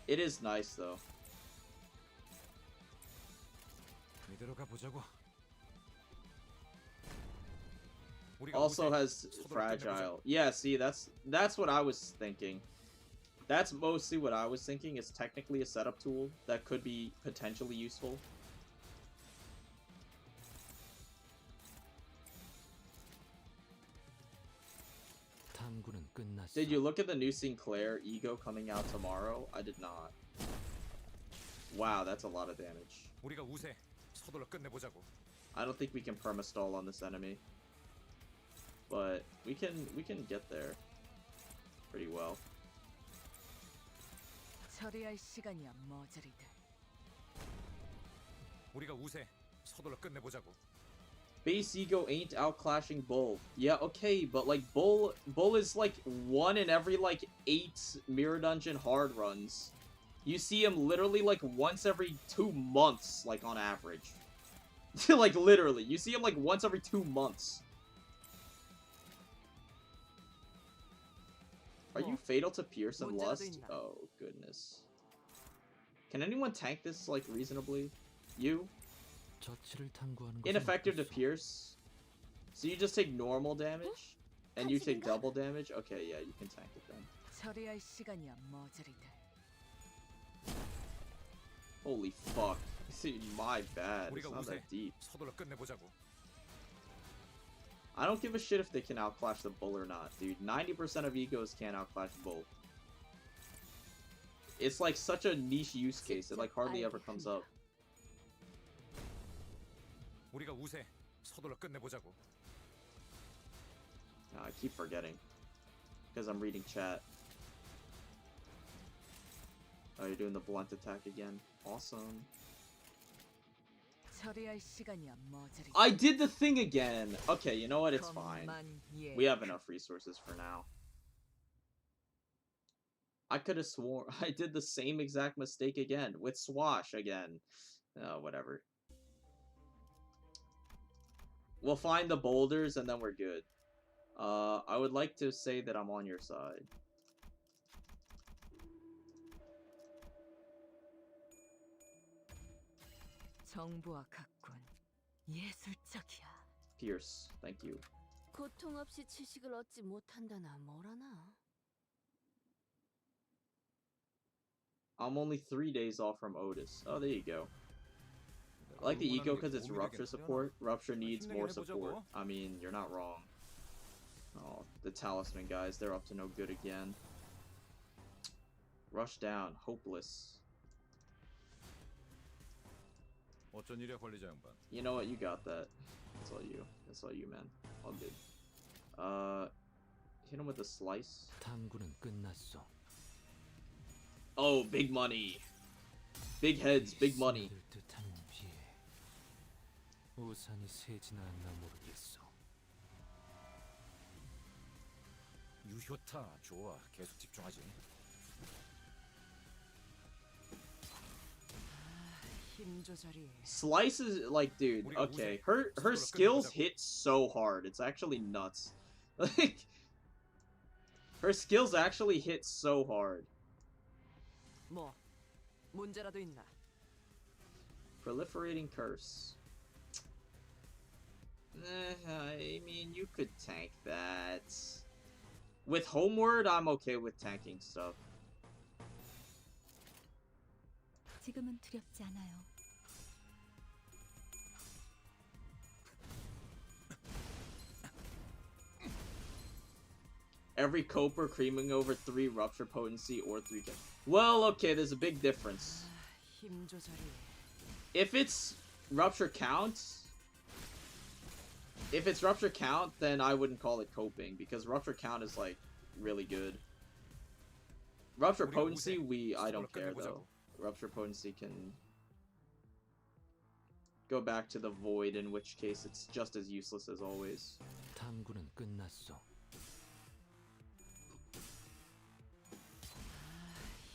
It is nice, though.
이대로 가보자고.
Also has fragile. Yeah, see, that's what I was thinking. That's mostly what I was thinking. It's technically a setup tool that could be potentially useful.
탐구는 끝났어.
Did you look at the new Sinclair Ego coming out tomorrow? I did not. Wow, that's a lot of damage.
우리가 우세. 서둘러 끝내보자고.
I don't think we can permastall on this enemy. But we can get there pretty well.
처리할 시간이야 머저리들.
우리가 우세. 서둘러 끝내보자고.
Base Ego ain't outclashing Bull. Yeah, okay, but like Bull is like 1 in every like 8 Mirror Dungeon hard runs. You see him literally like once every 2 months, like on average. Like literally, you see him like once every 2 months. Are you fatal to Pierce and Lust? Oh, goodness. Can anyone tank this, like, reasonably? You?
저치를 탐구하는 것은
Ineffective to
어땠어?
Pierce? So you just take normal damage? And you take double damage? Okay, yeah, you can tank it then.
처리할 시간이야 머저리들.
Holy fuck. See, my bad. It's
우리가
not
우세.
that deep.
서둘러 끝내보자고.
I don't give a shit if they can outclash the bull or not, dude. 90% of egos can't outclash bull. It's like such a niche use case. It like hardly ever comes up.
우리가 우세. 서둘러 끝내보자고.
I keep forgetting. Because I'm reading chat. Oh, you're doing the blunt attack again. Awesome.
처리할 시간이야 머저리들.
I did the thing again! Okay, you know what? It's fine.
것만 예.
We have enough resources for now. I could have sworn I did the same exact mistake again. With Swash again. Oh, whatever. We'll find the boulders and then we're good. I would like to say that I'm on your side.
정보와 각군 예술적이야.
Pierce, thank you.
고통 없이 지식을 얻지 못한다나 뭐라나.
I'm only 3 days off from Otis. Oh, there you go. I like the eco because it's Rupture support. Rupture needs more support. I mean, you're not wrong. Oh, the Talisman guys, they're up to no good again. Rush down, hopeless.
어쩐 일이야 관리자 양반.
You know what? You got that. That's all you. That's all you, man. All good. Hit him with a slice.
탐구는 끝났어.
Oh, big money. Big heads, big money.
스며들 듯한 비에 우산이 새지나 않나 모르겠어.
유효타 좋아. 계속 집중하지.
힘 조절이.
Slice is like, dude, okay. Her skills hit so hard. It's actually nuts. Like, her skills actually hit so hard.
뭐 문제라도 있나?
Proliferating curse. I mean, you could tank that. With Homeward, I'm okay with tanking stuff.
지금은 두렵지 않아요.
Every Coper creaming over 3 Rupture Potency or 3 K. Well, okay, there's a big difference.
힘 조절이.
If it's Rupture Count, then I wouldn't call it coping, because Rupture Count is, like, really good. Rupture Potency, I don't care, though. Rupture Potency can go back to the Void, in which case it's just as useless as always.
탐구는 끝났어.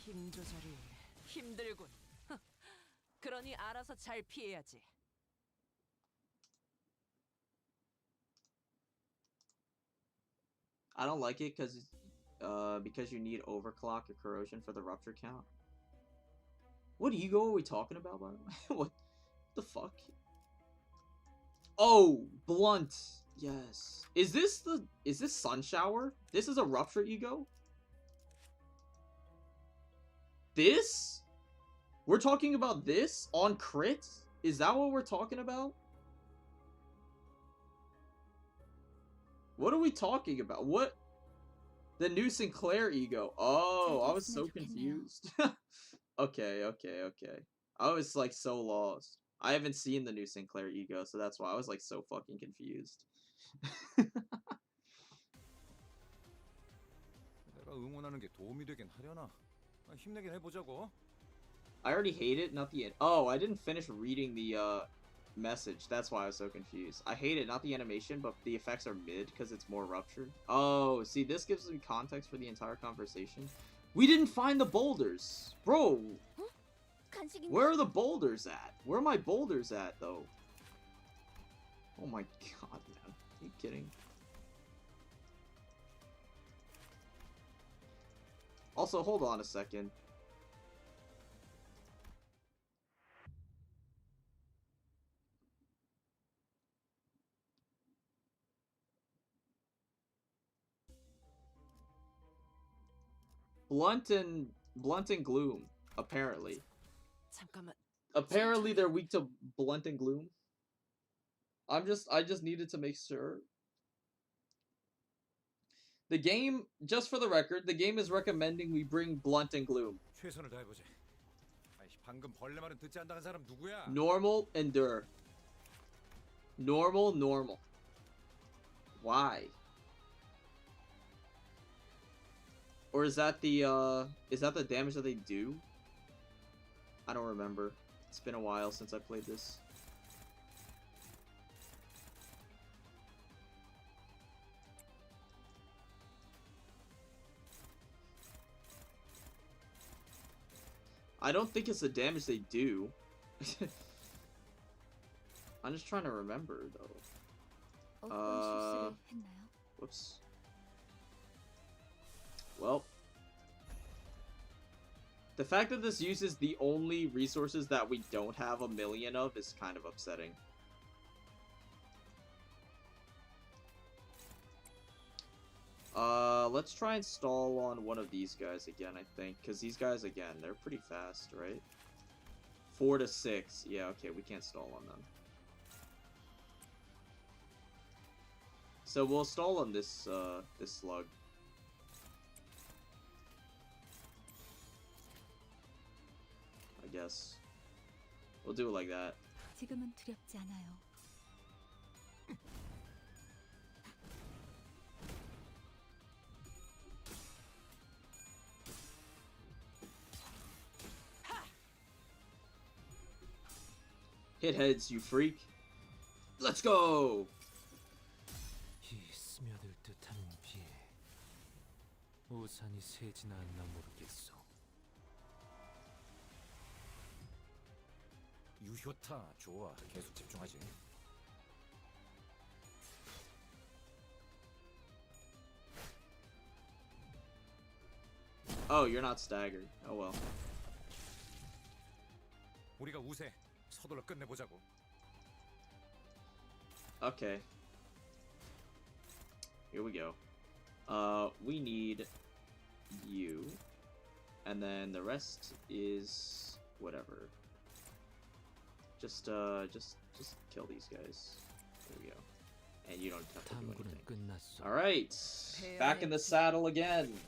힘 조절이 힘들군. 그러니 알아서 잘 피해야지.
I don't like it because you need overclock or corrosion for the rupture count. What ego are we talking about, by the way? What the fuck? Oh, blunt. Yes. Is this Sun Shower? This is a rupture ego? This? We're talking about this on crit? Is that what we're talking about? What are we talking about? What? The new Sinclair ego. Oh, I was so confused. Okay. I was like so lost. I haven't seen the new Sinclair ego, so that's why I was like so fucking confused.
내가 응원하는 게 도움이 되긴 하려나. 힘내긴 해보자고.
I already hate it, not the end. Oh, I didn't finish reading the message. That's why I was so confused. I hate it, not the animation, but the effects are mid because it's more ruptured. Oh, see, this gives me context for the entire conversation. We didn't find the boulders. Bro, where are the boulders at? Where are my boulders at, though? Oh my god, man. Are you kidding? Also, hold on a second. Blunt and Gloom, apparently.
잠깐만.
Apparently they're weak to blunt and gloom. I just needed to make sure. The game, just for the record, the game is recommending we bring blunt and gloom.
최선을 다해보지. 아이, 방금 벌레 말은 듣지 않다는 사람 누구야?
Normal, endure. Normal, normal. Why? Or is that the damage that they do? I don't remember. It's been a while since I played this. I don't think it's the damage they do. I'm just trying to remember though.
어떤 실수를 했나요?
Whoops. Well, the fact that this uses the only resources that we don't have a million of is kind of upsetting. Let's try and stall on one of these guys again, I think. Because these guys, again, they're pretty fast, right? 4 to 6. Yeah, okay, we can't stall on them. So we'll stall on this, this slug. I guess. We'll do it like that.
지금은 두렵지 않아요.
Hit heads, you freak. Let's go!
이 스며들 듯한 비에 우산이 새지나 않나 모르겠어.
유효타 좋아. 계속 집중하지.
Oh, you're not staggered. Oh well.
우리가 우세. 서둘러 끝내보자고.
Okay. Here we go. We need you. And then the rest is whatever. Just kill these guys. There we go. And you don't have to do
탐구는
anything.
끝났어.
Alright. Back in the saddle again.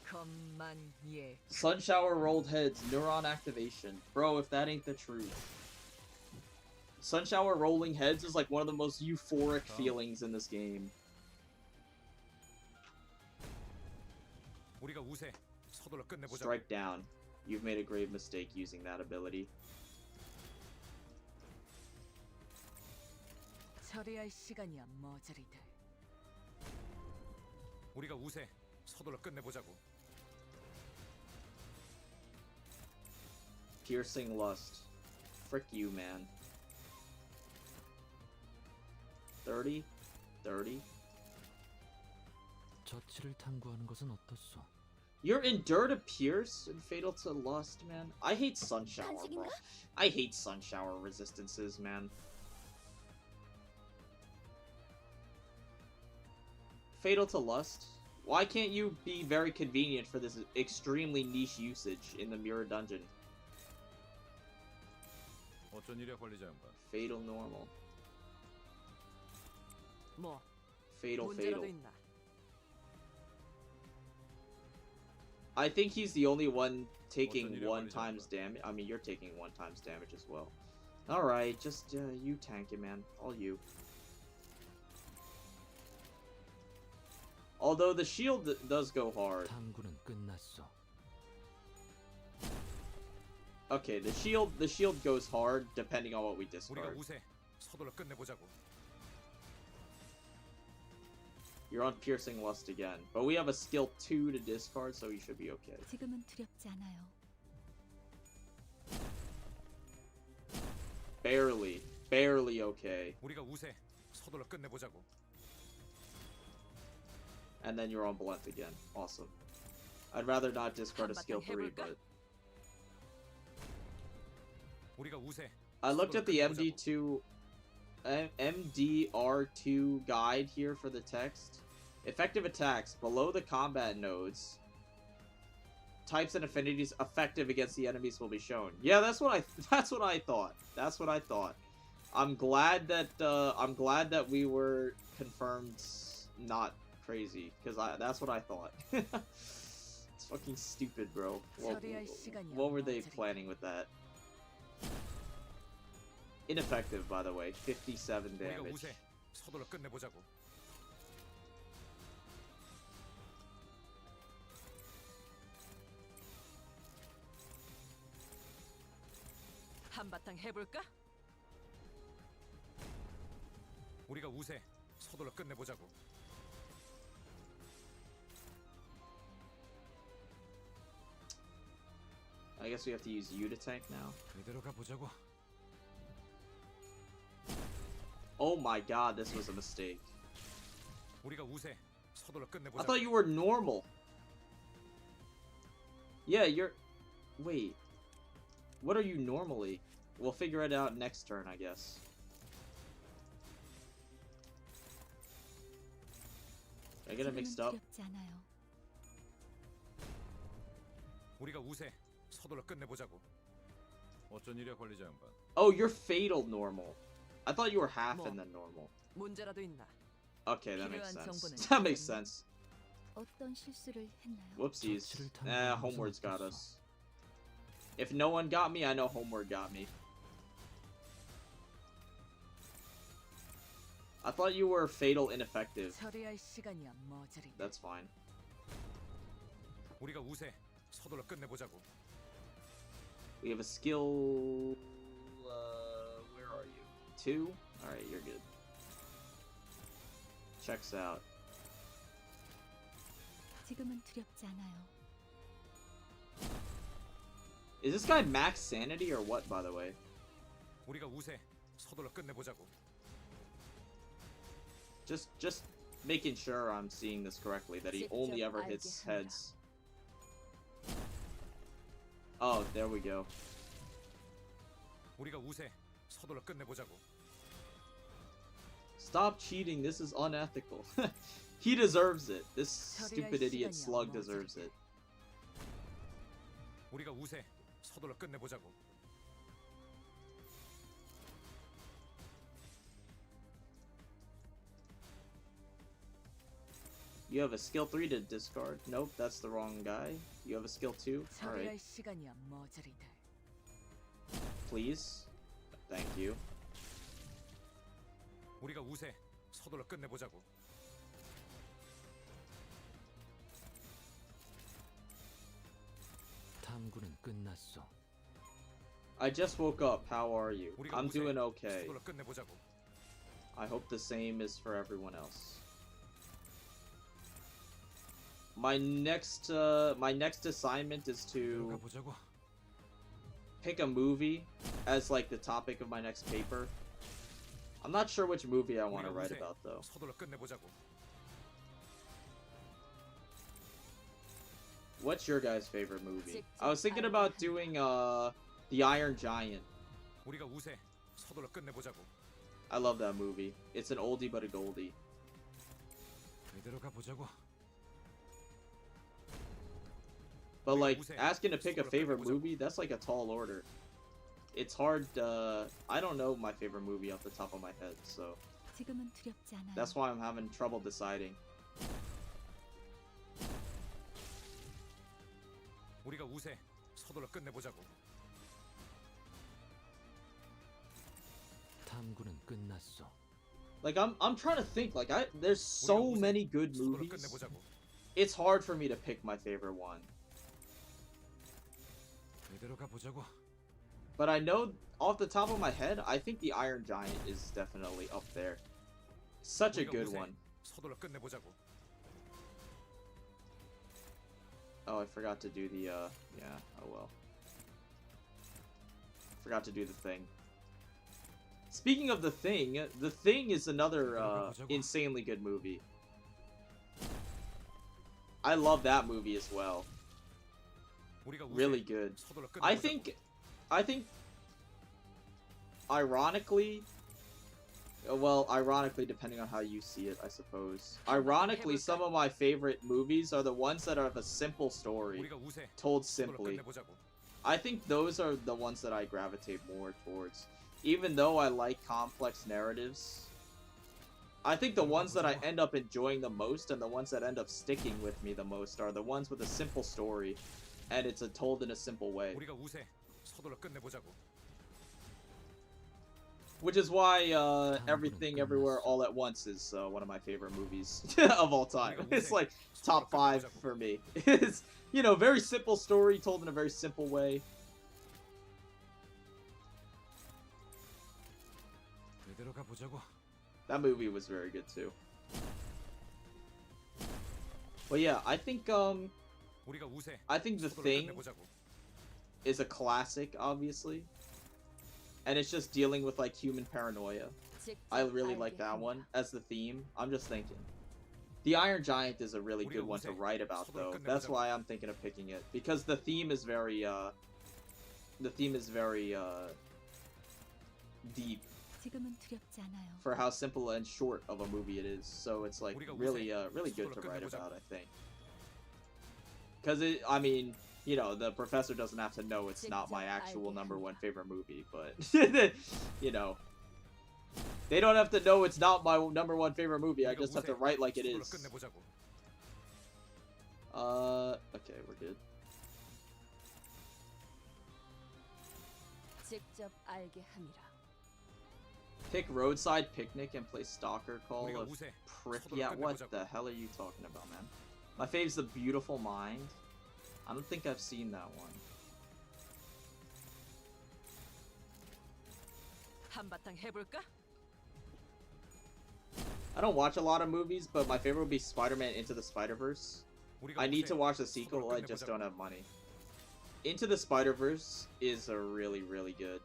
것만 예.
Sun shower rolled heads, neuron activation. Bro, if that ain't the truth. Sun shower rolling heads is like one of the most euphoric feelings in this game.
우리가 우세. 서둘러 끝내보자고.
Strike down. You've made a grave mistake using that ability.
처리할 시간이야 머저리들.
우리가 우세. 서둘러 끝내보자고.
Piercing lust. Frick you, man. 30? 30?
저치를 탐구하는 것은 어떻소?
You're endure to pierce and fatal to lust, man. I hate sun shower, bro. I hate sun shower resistances, man. Fatal to lust? Why can't you be very convenient for this extremely niche usage in the mirror dungeon?
어쩐 일이야 관리자 양반.
Fatal normal.
뭐
Fatal
문제라도
fatal.
있나?
I think he's the only one taking
어쩐 일이야,
1
관리자
times
양반.
damage. I mean, you're taking 1 times damage as well. Alright, just you tank it, man. All you. Although the shield does go hard.
탐구는 끝났어.
Okay, the shield goes hard depending on what we
우리가
discard.
우세. 서둘러 끝내보자고.
You're on piercing lust again, but we have a skill 2 to discard, so you should be okay.
지금은 두렵지 않아요.
Barely okay.
우리가 우세. 서둘러 끝내보자고.
And then you're on blunt again. Awesome. I'd rather not discard a skill 3, but
우리가 우세.
I looked at the
서둘러 끝내보자고.
MDR2 guide here for the text. Effective attacks below the combat nodes types and affinities effective against the enemies will be shown. Yeah, that's what I thought. That's what I thought. I'm glad that we were confirmed not crazy, because that's what I thought. It's fucking stupid, bro. What were they planning with that? Ineffective, by the way. 57
우리가
damage.
우세. 서둘러 끝내보자고.
한바탕 해볼까?
우리가 우세. 서둘러 끝내보자고.
I guess we have to use you to tank now.
그대로 가보자고.
Oh my god, this was a mistake.
우리가 우세. 서둘러
I
끝내보자고.
thought you were normal. Yeah, you're... Wait. What are you normally? We'll figure it out next turn, I guess. Did I get it mixed up?
두렵지 않아요.
우리가 우세. 서둘러 끝내보자고. 어쩐 일이야 관리자 양반.
Oh, you're fatal normal. I thought you were half and then normal.
문제라도 있나?
Okay, that makes
필요한
sense.
정보는
That makes sense.
어떤 실수를 했나요?
Whoopsies.
저치를 탐구하는
Homeward's
것은
got
어땠어?
us. If no one got me, I know Homeward got me. I thought you were fatal ineffective.
처리할 시간이야 머저리.
That's fine.
우리가 우세. 서둘러 끝내보자고.
We have a skill... where are you? 2? Alright, you're good. Checks out.
지금은 두렵지 않아요.
Is this guy max sanity or what, by the way?
우리가 우세. 서둘러 끝내보자고.
Just making sure I'm seeing this correctly, that he only ever hits heads. Oh, there we go.
우리가 우세. 서둘러 끝내보자고.
Stop cheating, this is unethical. He deserves it. This stupid idiot slug deserves it.
우리가 우세. 서둘러 끝내보자고.
You have a skill 3 to discard. Nope, that's the wrong guy. You have a skill 2. Alright,
처리할 시간이야 머저리들.
please. Thank you.
우리가 우세. 서둘러 끝내보자고.
탐구는 끝났어.
I just woke up. How are you?
우리가
I'm
우세.
doing okay.
서둘러 끝내보자고.
I hope the same is for everyone else. My next assignment is
그대로
to
가보자고.
pick a movie as like the topic of my next paper. I'm not sure which movie I want to
우리가
write
우세.
about though.
서둘러 끝내보자고.
What's your guys' favorite movie? I was thinking about doing The Iron Giant.
우리가 우세. 서둘러 끝내보자고.
I love that movie. It's an oldie but a goldie.
그대로 가보자고.
But like asking to pick a favorite movie, that's like a tall order. It's hard. I don't know my favorite movie off the top of my head, so
지금은 두렵지 않아요.
that's why I'm having trouble deciding.
우리가 우세. 서둘러 끝내보자고.
탐구는 끝났어.
Like I'm trying to think. Like there's so many good
서둘러
movies.
끝내보자고.
It's hard for me to pick my favorite one.
그대로 가보자고.
But I know off the top of my head, I think The Iron Giant is definitely up there. Such a
우리가
good
우세.
one.
서둘러 끝내보자고.
Oh, I forgot to do the yeah, oh well. Forgot to do the thing. Speaking of The Thing is another insanely good movie. I love that movie as well.
우리가 우세.
Really good.
서둘러
I
끝내보자고.
think ironically Well, ironically, depending on how you see it, I suppose. Ironically, some of my favorite movies are the ones that have a simple story,
우리가 우세.
told
서둘러
simply.
끝내보자고.
I think those are the ones that I gravitate more towards. Even though I like complex narratives, I think the ones that I end up enjoying the most and the ones that end up sticking with me the most are the ones with a simple story, and it's told in a simple way.
우리가 우세. 서둘러 끝내보자고.
Which is why Everything Everywhere All at Once is one of my favorite movies of all time. It's like top 5 for me. It's, you know, very simple story told in a very simple way.
그대로 가보자고.
That movie was very good too. But yeah, I think
우리가 우세.
The
서둘러
Thing
끝내보자고.
is a classic, obviously. And it's just dealing with like human paranoia. I really like that one as the theme. I'm just thinking. The Iron Giant is a really good one to write about though. That's why I'm thinking of picking it. Because the theme is very deep
지금은 두렵지 않아요.
for how simple and short of a movie it is. So it's like really good to write about, I think. Cuz I mean, you know, the professor doesn't have to know it's not my actual #1 favorite movie, but you know, they don't have to know it's not my #1 favorite movie. I just have to write like it is. Okay, we're good.
직접 알게 함이라.
Pick Roadside Picnic and play Stalker Call
우리가
of
우세.
Pripyat. What the hell are you talking about, man? My fave's The Beautiful Mind. I don't think I've seen that one.
한바탕 해볼까?
I don't watch a lot of movies, but my favorite would be Spider-Man Into the Spider-Verse. I need to watch the sequel, I just don't have money. Into the Spider-Verse is a really good.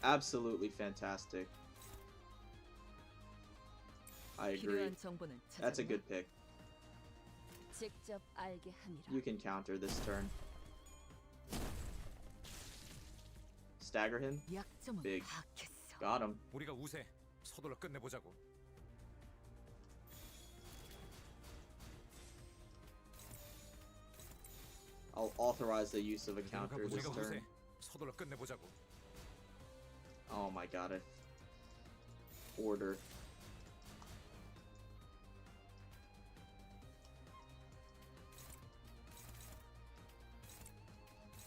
Absolutely fantastic. I agree.
필요한 정보는
That's a
찾았나?
good pick.
직접 알게 함이라.
You can counter this turn. Stagger him.
약점은
Big.
파악했어.
Got him.
우리가 우세. 서둘러 끝내보자고.
I'll authorize the use of a counter this
우리가 우세.
turn.
서둘러 끝내보자고.
Oh my god. Order.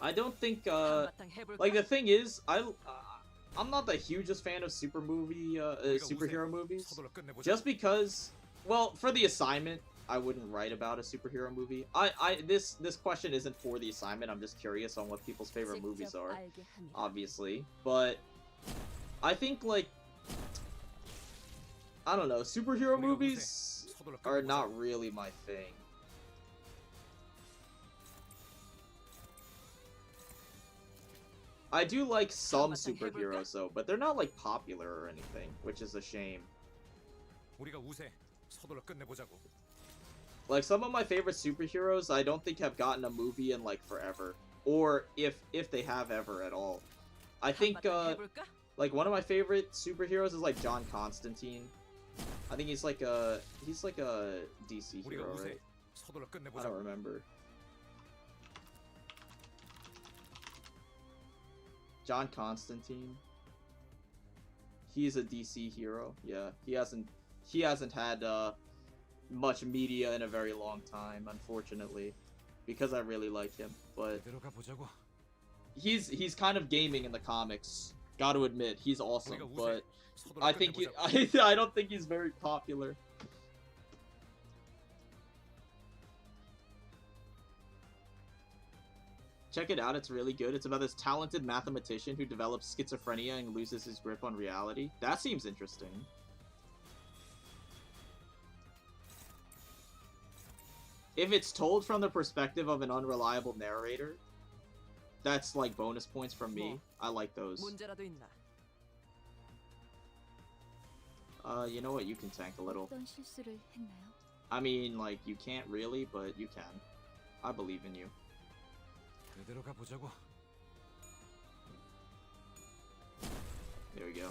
I don't think
한바탕 해볼까?
like the thing is I'm not the hugest fan of superhero movies.
서둘러 끝내보자고.
Just because, well, for the assignment, I wouldn't write about a superhero movie. This question isn't for the assignment. I'm just curious on what people's favorite movies
직접
are,
알게 함이라.
obviously. But I think like I don't know, superhero
우리가
movies
우세. 서둘러
are
끝내보자고.
not really my thing. I do like some superheroes though, but they're not like popular or anything, which is a shame.
우리가 우세. 서둘러 끝내보자고.
Like some of my favorite superheroes, I don't think have gotten a movie in like forever, or if they have ever at all. I think
한바탕 해볼까?
like one of my favorite superheroes is like John Constantine. I think he's like a DC
우리가
hero,
우세.
right?
서둘러
I don't
끝내보자고.
remember. John Constantine. He's a DC hero. Yeah, he hasn't had much media in a very long time, unfortunately, because I really like him. But
그대로 가보자고.
he's kind of gaming in the comics. Got to admit, he's awesome.
우리가 우세.
But
서둘러
I think
끝내보자고.
I don't think he's very popular. Check it out, it's really good. It's about this talented mathematician who develops schizophrenia and loses his grip on reality. That seems interesting. If it's told from the perspective of an unreliable narrator, that's like bonus points from me. I like those.
문제라도 있나?
You know what? You can tank a little.
어떤 실수를 했나요?
I mean, like, you can't really, but you can. I believe in you.
그대로 가보자고.
There we go.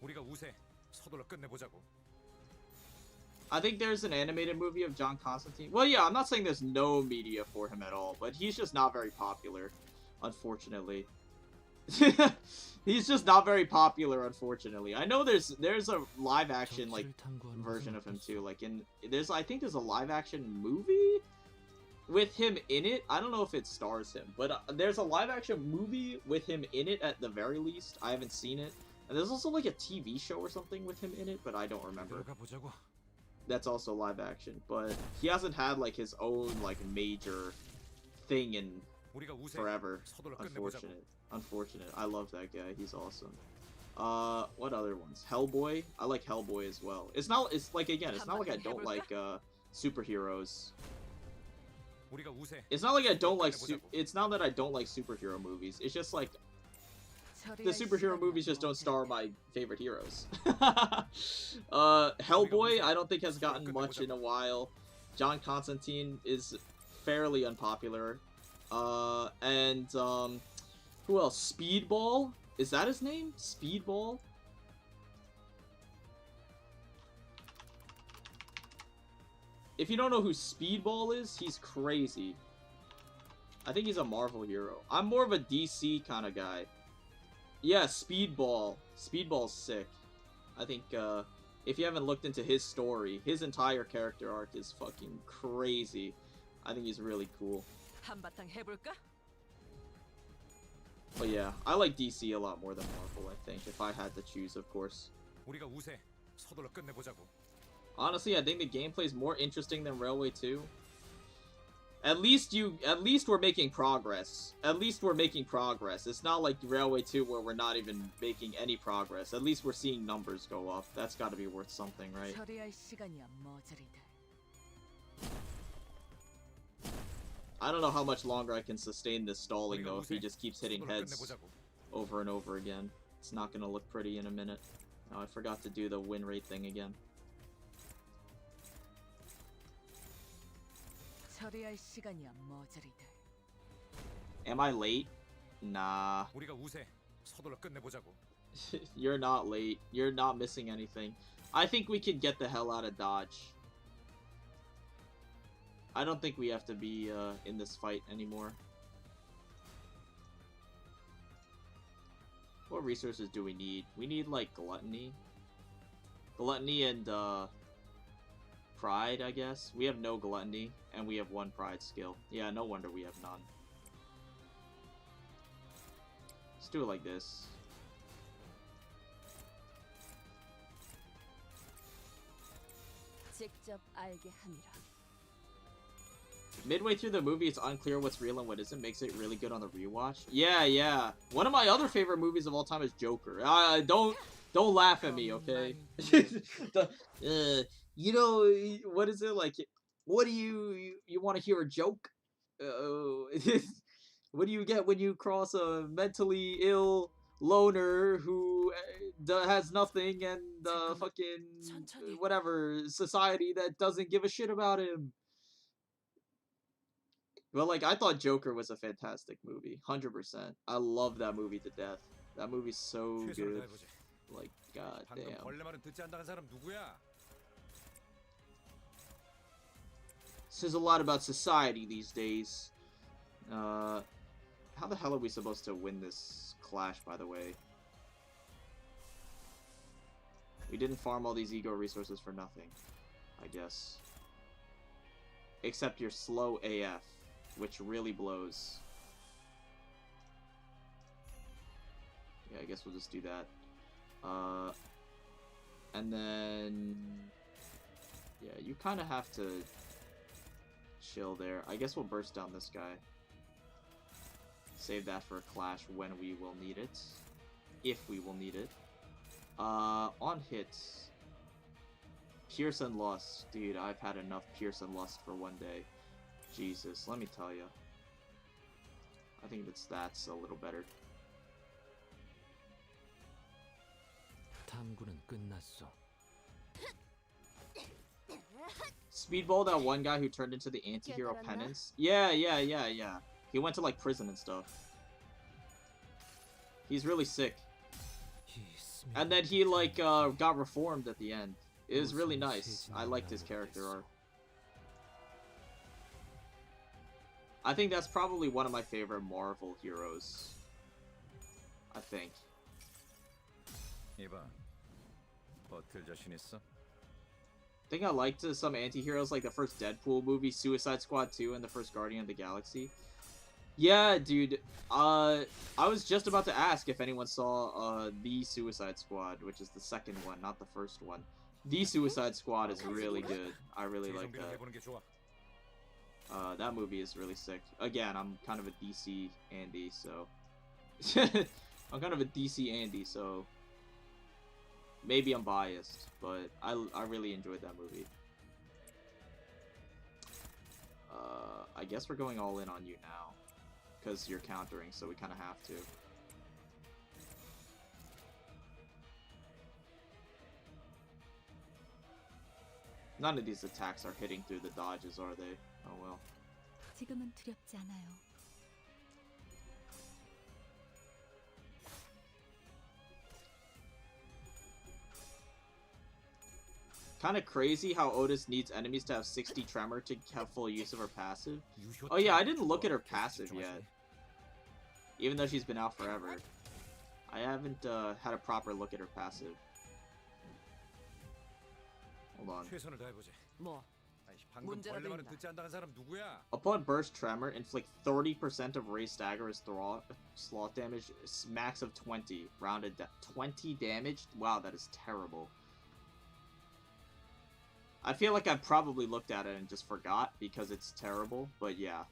우리가 우세. 서둘러 끝내보자고.
I think there's an animated movie of John Constantine. Well, yeah, I'm not saying there's no media for him at all, but he's just not very popular, unfortunately. He's just not very popular, unfortunately. I know there's a live action like version of him too. Like I think there's a live action movie with him in it. I don't know if it stars him, but there's a live action movie with him in it at the very least. I haven't seen it. And there's also like a TV show or something with him in it, but I don't remember. That's also live action, but he Hasn't had like his own like major thing in forever. Unfortunate. I love that guy. He's awesome. What other ones? Hellboy. I like Hellboy as well. It's like again, it's not like I don't like superheroes. It's not like I don't like it's not that I don't like superhero movies. It's just like the superhero movies just don't star my favorite heroes. Hellboy, I don't think has gotten much in a while. John Constantine is fairly unpopular. And who else? Speedball? Is that his name? Speedball? If you don't know who Speedball is, he's crazy. I think he's a Marvel hero. I'm more of a DC kind of guy. Yeah, Speedball. Speedball's sick. I think, if you haven't looked into his story, his entire character arc is fucking crazy. I think he's really cool. But yeah, I like DC a lot more than Marvel, I think, if I had to choose, of course. Honestly, I think the gameplay is more interesting than Railway 2. At least we're making progress. At least we're making progress. It's not like Railway 2 where we're not even making any progress. At least we're seeing numbers go up. That's got to be worth something, right? I don't know how much longer I can sustain this stalling, though, if he just keeps hitting heads over and over again. It's not going to look pretty in a minute. Oh, I forgot to do the win rate thing again. Am I late? Nah. You're not late. You're not missing anything. I think we can get the hell out of Dodge. I don't think we have to be in this fight anymore. What resources do we need? We need, like, Gluttony. Gluttony and, Pride, I guess. We have no Gluttony, and we have 1 Pride skill. Yeah, no wonder we have none. Let's do it like this. Midway through the movie, it's unclear what's real and what isn't. Makes it really good on the rewatch. Yeah. One of my other favorite movies of all time is Joker. Don't laugh at me, okay? You know, what is it like? What do you want to hear a joke? What do you get when you cross a mentally ill loner who has nothing and fucking whatever society that doesn't give a shit about him? Well, like, I thought Joker was a fantastic movie. 100%. I love that movie to death. That movie's so good. Like, goddamn. Says a lot about society these days. How the hell are we supposed to win this clash, by the way? We didn't farm all these ego resources for nothing, I guess. Except you're slow AF, which really blows. Yeah, I guess we'll just do that. And then... yeah, you kind of have to chill there. I guess we'll burst down this guy. Save that for a clash when we will need it. If we will need it. On hits. Pierce and Lust. Dude, I've had enough Pierce and Lust for one day. Jesus, let me tell you. I think that's a little better. Speedball, that one guy who turned into the anti-hero penance? Yeah. He went to, like, prison and stuff. He's really sick. And then he like got reformed at the end. It was really nice. I liked his character arc. I think that's probably one of my favorite Marvel heroes. I think.
이봐, 버틸 자신 있어?
I think I liked some anti-heroes like the first Deadpool movie, Suicide Squad 2, and the first Guardian of the Galaxy. Yeah, dude. I was just about to ask if anyone saw the Suicide Squad, which is the second one, not the first one. The Suicide Squad is really good. I really like that. That movie is really sick. Again, I'm kind of a DC Andy, so... I'm kind of a DC Andy, so... Maybe I'm biased, but I really enjoyed that movie. I guess we're going all in on you now. Because you're countering, so we kind of have to. None of these attacks are hitting through the dodges, are they? Oh well.
지금은 두렵지 않아요.
Kind of crazy how Otis needs enemies to have 60 tremor to have full use of her passive. Oh yeah, I didn't look at her passive yet. Even though she's been out forever. I haven't had a proper look at her passive. Hold on.
뭐
방금 벌레 듣지 않다는 사람 누구야?
Upon burst tremor, inflict 30% of raised stagger as sloth damage, max of 20. Rounded 20 damage? Wow, that is terrible. I feel like I probably looked at it and just forgot because it's terrible, but yeah,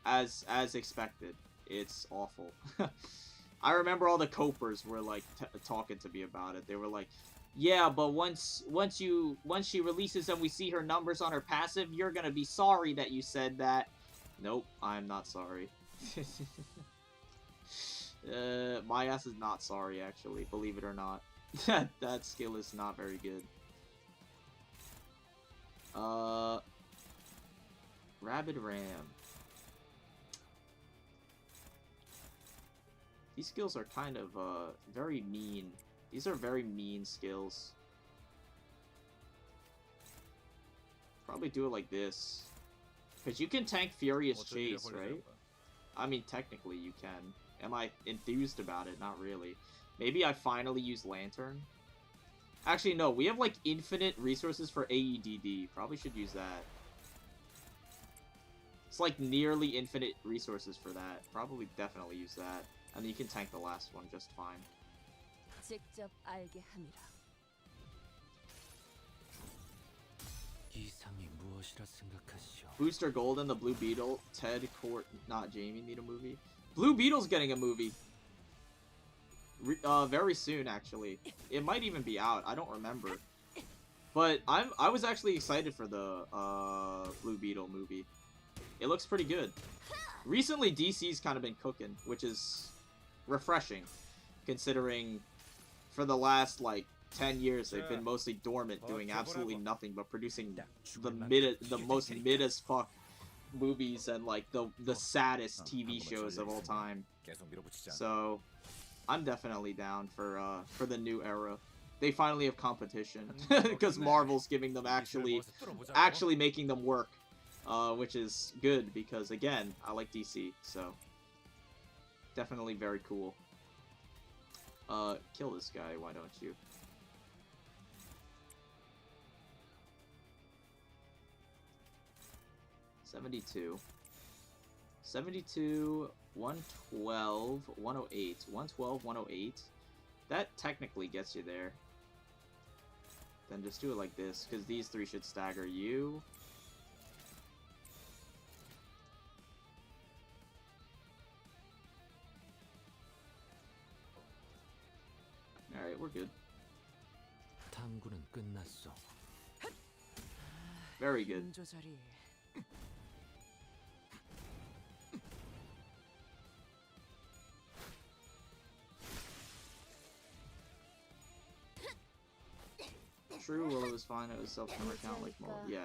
as expected, it's awful. I remember all the copers were like talking to me about it. They were like, "Yeah, but once she releases and we see her numbers on her passive, you're gonna be sorry that you said that." Nope, I'm not sorry. My ass is not sorry, actually. Believe it or not, that skill is not very good. Rabid Ram. These skills are kind of, very mean. These are very mean skills. Probably do it like this. Because you can tank Furious Chase, right? I mean, technically you can. Am I enthused about it? Not really. Maybe I finally use Lantern. Actually, no. We have, like, infinite resources for AEDD. Probably should use that. It's, like, nearly infinite resources for that. Probably definitely use that. And you can tank the last one just fine.
직접 알게 함이라.
이상이 무엇이라 생각하시오?
Booster Golden, the Blue Beetle, Ted, Court, not Jamie need a movie. Blue Beetle's getting a movie. Very soon, actually. It might even be out. I don't remember. But I was actually excited for the Blue Beetle movie. It looks pretty good. Recently, DC's kind of been cooking, which is refreshing, considering for the last like 10 years they've been mostly dormant, doing absolutely nothing but producing the most mid as fuck movies and like the saddest TV shows of all time. So I'm definitely down for the new era. They finally have competition because Marvel's giving them actually making them work, which is good because again I like DC, so definitely very cool. Kill this guy, why don't you? $72, 112, 108, 112, 108. That technically gets you there. Then just do it like this, because these three should stagger you. Alright, we're good.
탐구는 끝났어.
Very good.
조절이
True, Willow is fine. It was self-burn account like more. Yeah.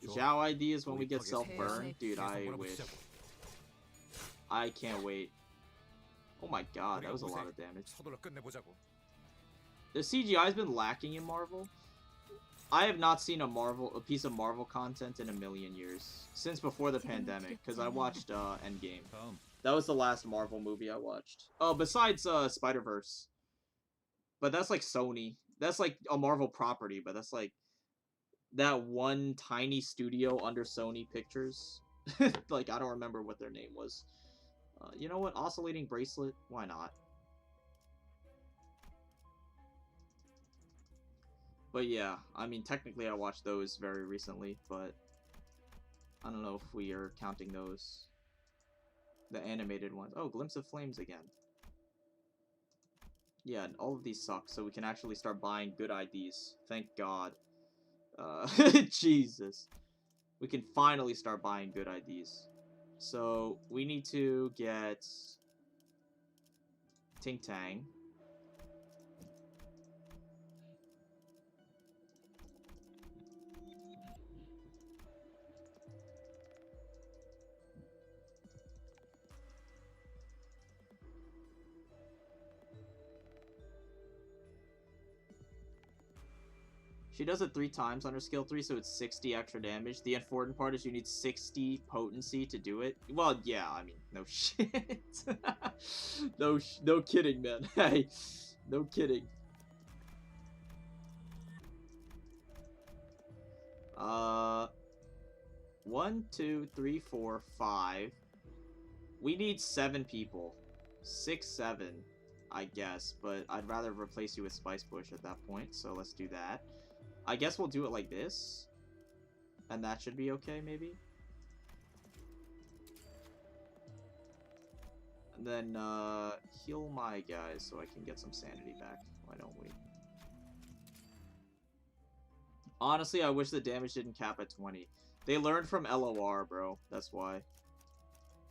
Zhao ID is when we get self-burn. Dude, I wish. I can't wait. Oh my god, that was a lot of damage. The CGI has been lacking in Marvel. I have not seen a piece of Marvel content in a million years. Since before the pandemic, because I watched Endgame. That was the last Marvel movie I watched. Oh, besides Spider-Verse. But that's like Sony. That's like a Marvel property, but that's like that one tiny studio under Sony Pictures. Like, I don't remember what their name was. You know what? Oscillating bracelet? Why not? But yeah, I mean, technically I watched those very recently, but I don't know if we are counting those. The animated ones. Oh, Glimpse of Flames again. Yeah, all of these suck, so we can actually start buying good IDs. Thank God. Jesus. We can finally start buying good IDs. So, we need to get Ting Tang. She does it 3 times on her skill 3, so it's 60 extra damage. The important part is you need 60 potency to do it. Well, yeah, I mean, no shit. No kidding, man. Hey, no kidding. 1, 2, 3, 4, 5. We need 7 people. 6, 7, I guess. But I'd rather replace you with Spice Bush at that point, so let's do that. I guess we'll do it like this. And that should be okay, maybe? And then, heal my guys so I can get some sanity back. Why don't we? Honestly, I wish the damage didn't cap at 20. They learned from LOR, bro. That's why.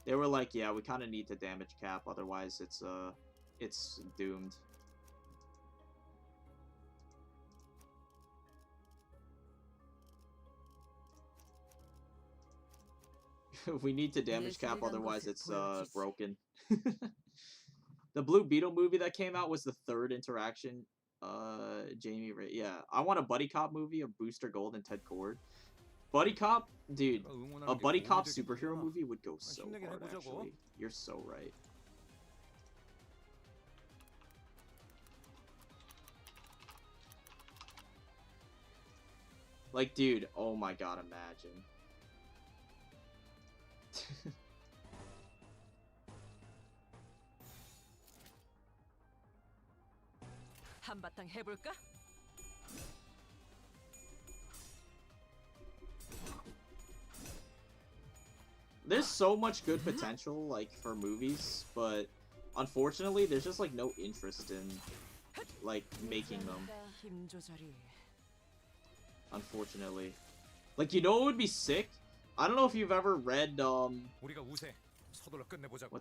They were like, yeah, we kind of need to damage cap, otherwise it's doomed. We need to damage cap, otherwise it's broken. The Blue Beetle movie that came out was the 3rd interaction. Jamie Ray, yeah. I want a buddy cop movie of Booster Gold and Ted Cord. Buddy cop, dude. A buddy cop superhero movie would go so hard. Actually, you're so right. Like, dude, oh my god, imagine.
한바탕 해볼까?
There's so much good potential, like, for movies, but unfortunately, there's just, like, no interest in, like, making them.
힘 조절이.
Unfortunately. Like, you know what would be sick? I don't know if you've ever read, what's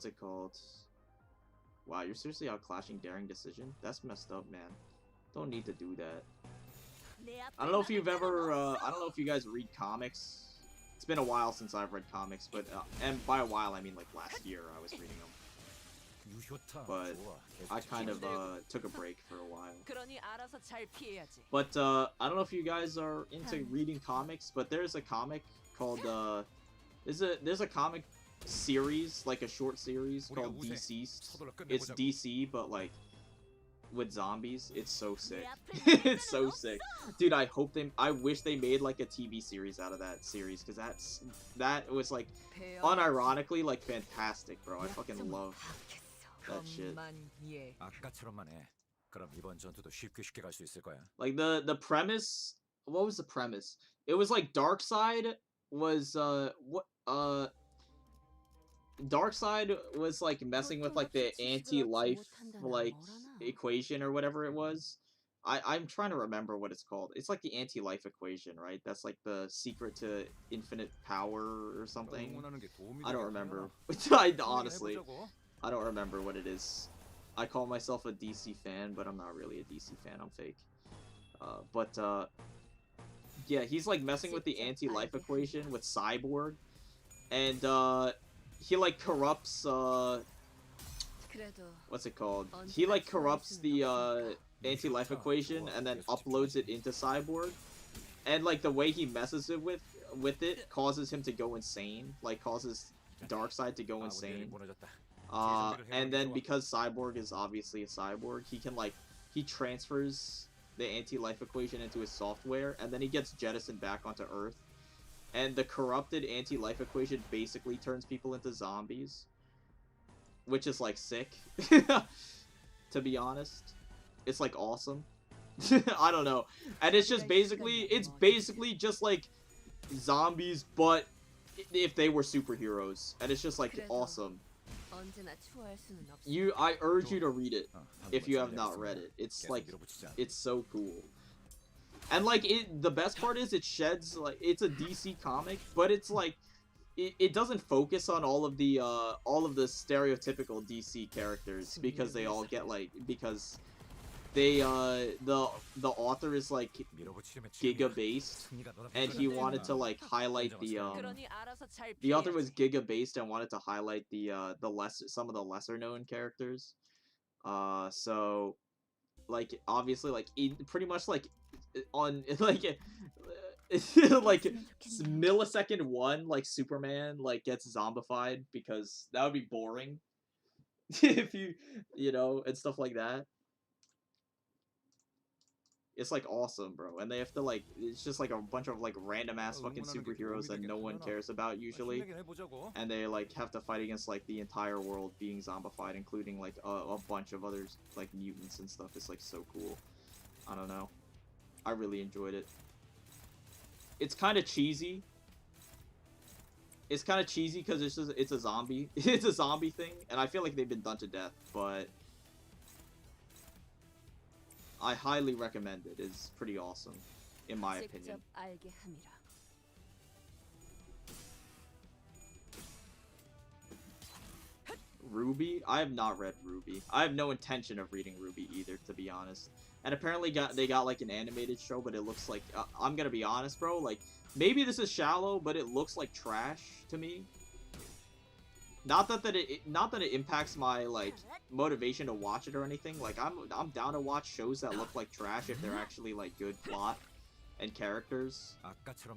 it called? Wow, you're seriously outclashing Daring Decision? That's messed up, man. Don't need to do that. I don't know if you've ever, I don't know if you guys read comics. It's been a while since I've read comics, but, and by a while I mean like last year I was reading them. But I kind of, took a break for a while. But, I don't know if you guys are into reading comics, but there's a comic called, there's a comic series, like a short series called Deceased. It's DC, but like with zombies. It's so sick. It's so sick, dude. I wish they made like a TV series out of that series, because that was like unironically like fantastic, bro. I fucking love that shit. Like the premise. What was the premise? It was like Darkseid was Darkseid was like messing with like the anti-life like equation or whatever it was. I'm trying to remember what it's called. It's like the anti-life equation, right? That's like the secret to infinite power or something. I don't remember. Honestly, I don't remember what it is. I call myself a DC fan, but I'm not really a DC fan. I'm fake. Yeah, he's like messing with the anti-life equation with Cyborg, and he like corrupts what's it called? He like corrupts the anti-life equation and then uploads it into Cyborg, and like the way he messes it with it causes him to go insane, like causes Darkseid to go insane. And then because Cyborg is obviously a cyborg, he can like he transfers the anti-life equation into his software, and then he gets jettisoned back onto Earth. And the corrupted anti-life equation basically turns people into zombies, which is like sick. To be honest, it's like awesome. I don't know, and it's just basically just like zombies, but if they were superheroes, and it's just like awesome. I urge you to read it if you have not read it. It's like, it's so cool. And like the best part is it sheds, like, it's a DC comic, but it's like it doesn't focus on all of the stereotypical DC characters, because they all get like, because they the author is like Giga based, and he wanted to like highlight the author was Giga based and wanted to highlight some of the lesser known characters. So like obviously like pretty much like on like like millisecond one, like Superman like gets zombified, because that would be boring if you know, and stuff like that. It's like awesome, bro, and they have to like, it's just like a bunch of like random ass fucking superheroes that no one cares about usually, and they like have to fight against like the entire world being zombified, including like a bunch of others like mutants and stuff. It's like so cool. I don't know, I really enjoyed it. It's kind of cheesy. It's kind of cheesy because it's a zombie it's a zombie thing, and I feel like they've been done to death, but I highly recommend it. It's pretty awesome, in my opinion. Ruby? I have not read Ruby. I have no intention of reading Ruby either, to be honest. And apparently they got like an animated show, but it looks like, I'm gonna be honest, bro, like, maybe this is shallow, but it looks like trash to me. Not that it impacts my like motivation to watch it or anything. Like I'm down to watch shows that look like trash if they're actually like good plot and characters.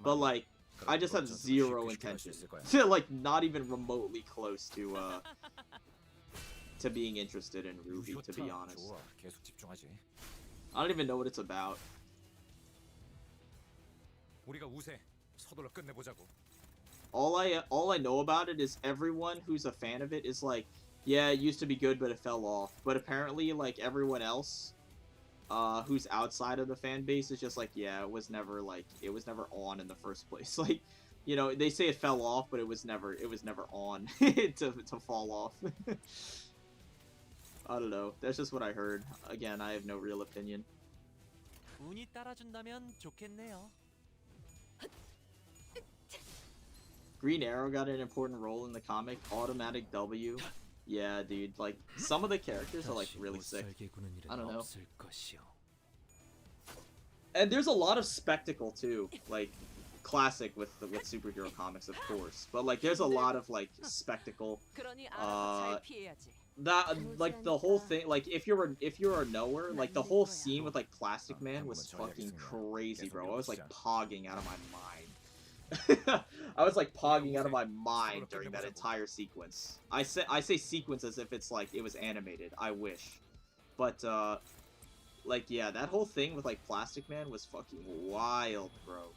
But like I just have zero intention to like, not even remotely close to being interested in Ruby, to be honest. I don't even know what it's about. All I know about it is everyone who's a fan of it is like, yeah, it used to be good, but it fell off. But apparently, like, everyone else, who's outside of the fan base is just like, yeah, it was never on in the first place. Like, you know, they say it fell off, but it was never on to fall off. I don't know. That's just what I heard. Again, I have no real opinion.
운이 따라준다면 좋겠네요.
Green Arrow got an important role in the comic. Automatic W. Yeah, dude. Like, some of the characters are, like, really sick. I don't know. And there's a lot of spectacle, too. Like, classic with superhero comics, of course. But, like, there's a lot of, like, spectacle. That, like, the whole thing, like, if you're a knower, like, the whole scene with, like, Plastic Man was fucking crazy, bro. I was, like, pogging out of my mind. I was like pogging out of my mind during that entire sequence. I say sequence as if it's like it was animated. I wish, but like, yeah, that whole thing with like Plastic Man was fucking wild, bro.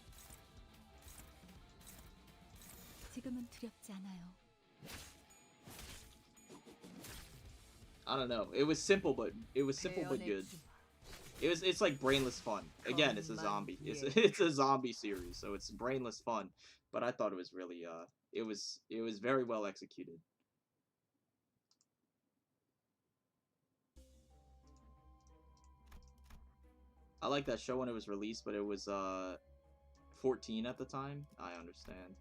I don't know. It was simple, but good. It's like brainless fun. Again, it's a zombie. It's a zombie series, so it's brainless fun. But I thought it was really it was very well executed. I like that show when it was released, but it was 14 at the time. I understand.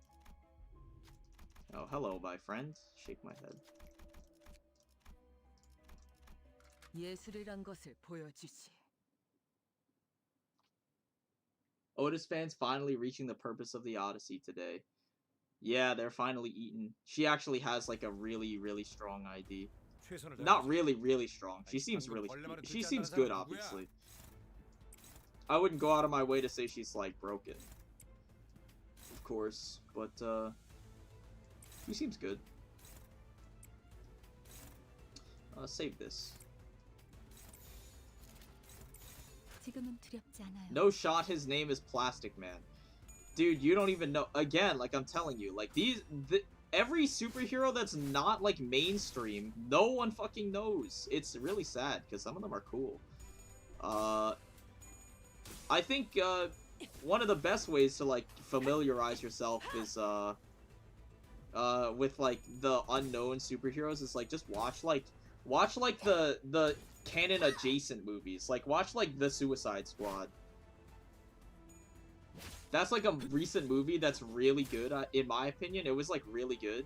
Oh, hello, my friend. Shake my head.
예술이란 것을 보여주지.
Otis fans finally reaching the purpose of the Odyssey today. Yeah, they're finally eaten. She actually has like a really, really strong ID. Not really, really strong. She seems good, obviously. I wouldn't go out of my way to say she's like broken. Of course, but she seems good. Save this.
지금은 두렵지 않아요.
No shot, his name is Plastic Man. Dude, you don't even know. Again, like I'm telling you, like every superhero that's not like mainstream, no one fucking knows. It's really sad because some of them are cool. I think one of the best ways to like familiarize yourself is with like the unknown superheroes is like just watch like the canon adjacent movies. Like watch like The Suicide Squad. That's like a recent movie that's really good, in my opinion. It was like really good.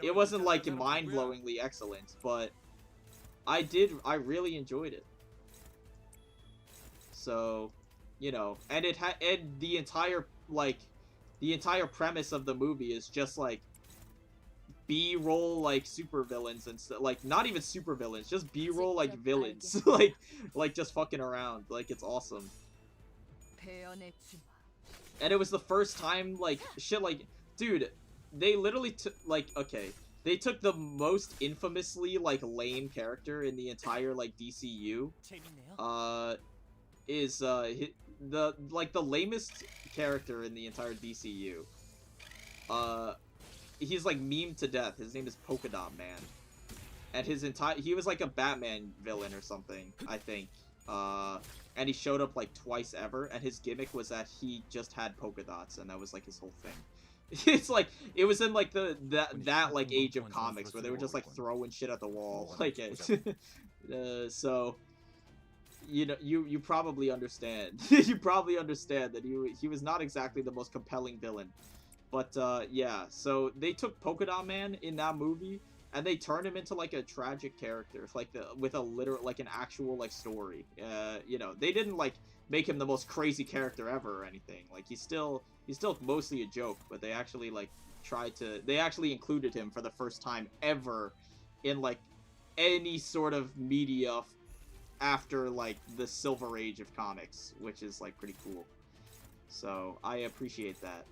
It wasn't like mind-blowingly excellent, but I really enjoyed it. So, you know, and the entire premise of the movie is just like B-roll like supervillains and stuff. Like not even supervillains, just B-roll like villains. like just fucking around. Like it's awesome. And it was the first time, like, shit, like, dude, they literally took, like, okay, they took the most infamously, like, lame character in the entire, like, DCU, the lamest character in the entire DCU, he's, like, memed to death. His name is Polka Dot Man, and he was, like, a Batman villain or something, I think, and he showed up like twice ever, and his gimmick was that he just had polka dots, and that was like his whole thing. It's like it was in like that like age of comics where they were just like throwing shit at the wall, like so you know you probably understand you probably understand that he was not exactly the most compelling villain, but yeah. So they took Polka Dot Man in that movie, and they turned him into like a tragic character, like with a literal, like an actual like story. You know, they didn't like make him the most crazy character ever or anything. Like he's still mostly a joke, but they actually like they actually included him for the first time ever in like any sort of media after like the Silver Age of comics, which is like pretty cool. So I appreciate that.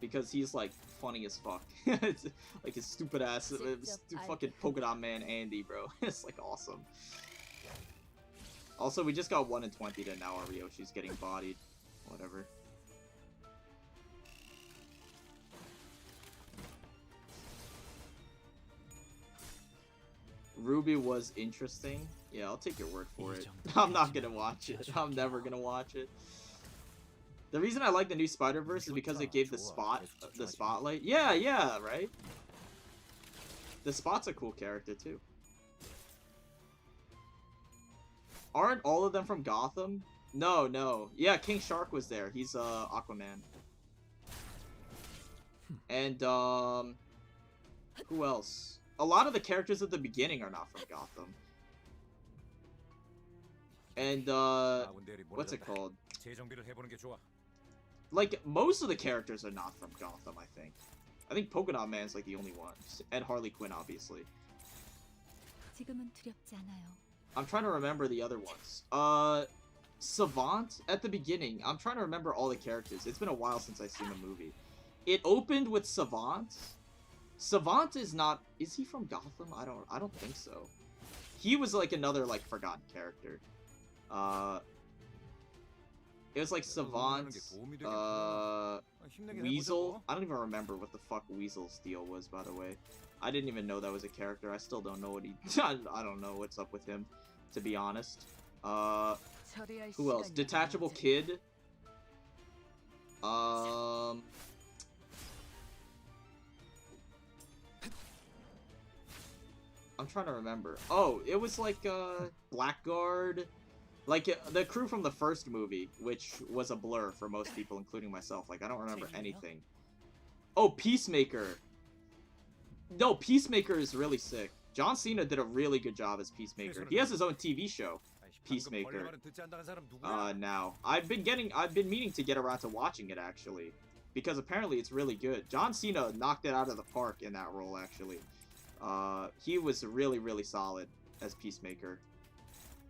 Because he's like funny as fuck. It's, like his stupid ass fucking Polka Dot Man Andy, bro. It's like awesome. Also, we just got 1 in 20 to now our Ryoshi's getting bodied. Whatever. Ruby was interesting. Yeah, I'll take your word for it. I'm not gonna watch it. I'm never gonna watch it. The reason I like the new Spider-Verse is because it gave the spotlight. Yeah, right? The Spot's a cool character, too. Aren't all of them from Gotham? No. Yeah, King Shark was there. He's, Aquaman. And, who else? A lot of the characters at the beginning are not from Gotham. And, what's it called? Like, most of the characters are not from Gotham, I think. I think Polka Dot Man's, like, the only one. And Harley Quinn, obviously.
지금은 두렵지 않아요.
I'm trying to remember the other ones. Savant, at the beginning. I'm trying to remember all the characters. It's been a while since I've seen the movie. It opened with Savant. Savant is not... Is he from Gotham? I don't think so. He was, like, another, like, forgotten character. It was like Savant, Weasel. I don't even remember what the fuck Weasel's deal was, by the way. I didn't even know that was a character. I still don't know what he... I don't know what's up with him, to be honest. Who else? Detachable Kid. I'm trying to remember. Oh, it was like, Blackguard... Like, the crew from the first movie, which was a blur for most people, including myself. Like, I don't remember anything. Oh, Peacemaker! No, Peacemaker is really sick. John Cena did a really good job as Peacemaker. He has his own TV show, Peacemaker. Now. I've been meaning to get around to watching it, actually. Because apparently it's really good. John Cena knocked it out of the park in that role, actually. He was really, really solid as Peacemaker.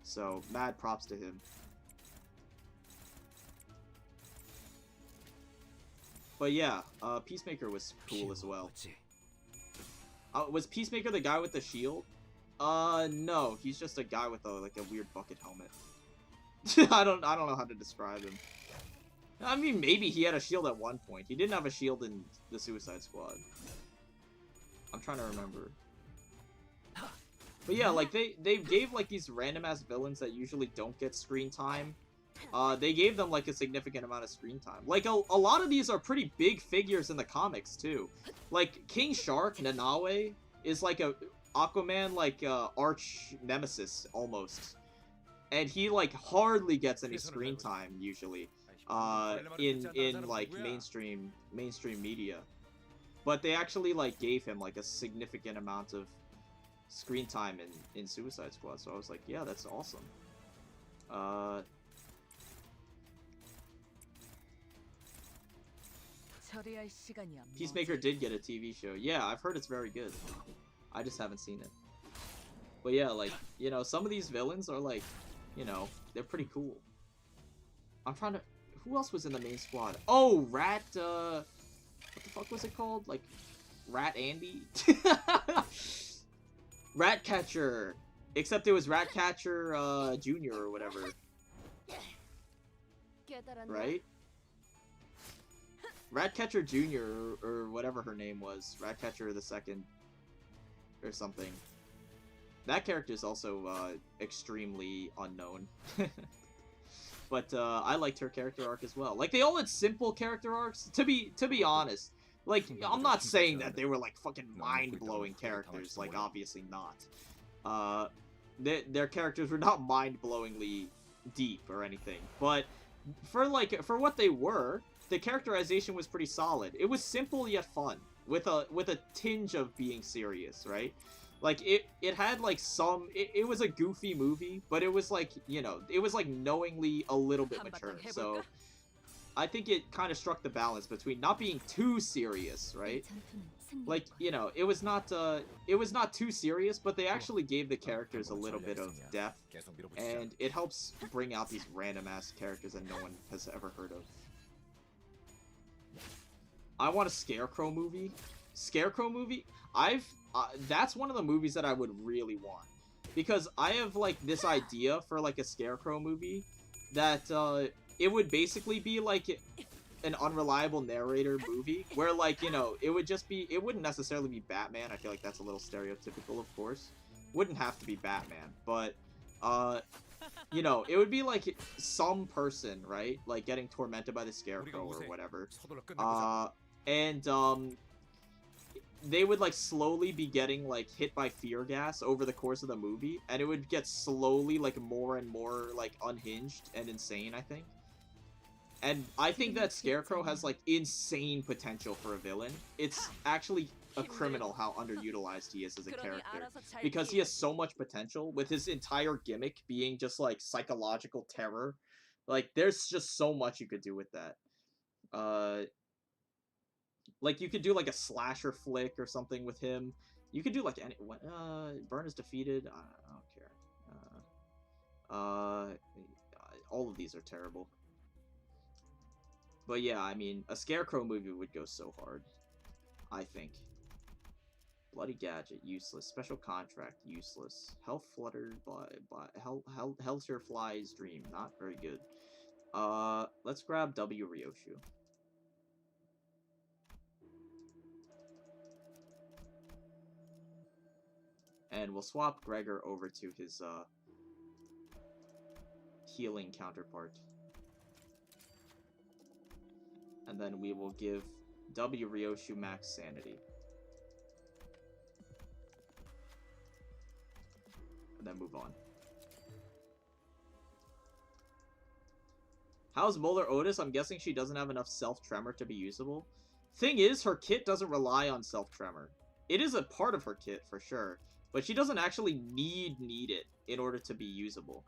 So, mad props to him. But yeah, Peacemaker was cool as well. Was Peacemaker the guy with the shield? No, he's just a guy with a weird bucket helmet. I don't know how to describe him. I mean, maybe he had a shield at one point. He didn't have a shield in the Suicide Squad. I'm trying to remember. But yeah, like they gave like these random ass villains that usually don't get screen time. They gave them like a significant amount of screen time. Like a lot of these are pretty big figures in the comics too. Like King Shark, Nanaue, is like a Aquaman like arch nemesis almost. And he like hardly gets any screen time usually. In like mainstream media. But they actually like gave him like a significant amount of screen time in Suicide Squad, so I was like, yeah, that's awesome. Peacemaker did get a TV show. Yeah, I've heard it's very good. I just haven't seen it. But yeah, like, you know, some of these villains are like, you know, they're pretty cool. I'm trying to... Who else was in the main squad? Oh, Rat, what the fuck was it called? Like, Rat Andy? Ratcatcher! Except it was Ratcatcher, Jr. or whatever. Right? Ratcatcher Jr. or whatever her name was. Ratcatcher the Second. Or something. That character is also, extremely unknown. But, I liked her character arc as well. Like, they all had simple character arcs, to be honest. Like, I'm not saying that they were, like, fucking mind-blowing characters. Like, obviously not. Their characters were not mind-blowingly deep or anything. But, for what they were, the characterization was pretty solid. It was simple yet fun. With a tinge of being serious, right? Like, it had, like, some... It was a goofy movie, but it was, like, you know, it was, like, knowingly a little bit mature. So, I think it kind of struck the balance between not being too serious, right? Like, you know, it was not too serious, but they actually gave the characters a little bit of depth. And it helps bring out these random-ass characters that no one has ever heard of. I want a Scarecrow movie. Scarecrow movie? That's one of the movies that I would really want. Because I have, like, this idea for, like, a Scarecrow movie that, it would basically be, like, an unreliable narrator movie. Where, like, you know, it would just be... It wouldn't necessarily be Batman. I feel like that's a little stereotypical, of course. Wouldn't have to be Batman. But, you know, it would be, like, some person, right? Like, getting tormented by the Scarecrow or whatever. They would, like, slowly be getting, like, hit by fear gas over the course of the movie, and it would get slowly, like, more and more, like, unhinged and insane, I think. And I think that Scarecrow has, like, insane potential for a villain. It's actually a criminal how underutilized he is as a character. Because he has so much potential, with his entire gimmick being just, like, psychological terror. Like, there's just so much you could do with that. Like, you could do, like, a slasher flick or something with him. You could do, like, any... Burn is defeated? I don't care. All of these are terrible. But yeah, I mean, a Scarecrow movie would go so hard. I think. Bloody Gadget, useless. Special Contract, useless. Health Fluttered by Helter Fly's Dream, not very good. Let's grab W. Ryoshu. And we'll swap Gregor over to his, healing counterpart. And then we will give W. Ryoshu max sanity. And then move on. How's Molar Outis? I'm guessing she doesn't have enough self-tremor to be usable. Thing is, her kit doesn't rely on self-tremor. It is a part of her kit, for sure. But she doesn't actually need it in order to be usable.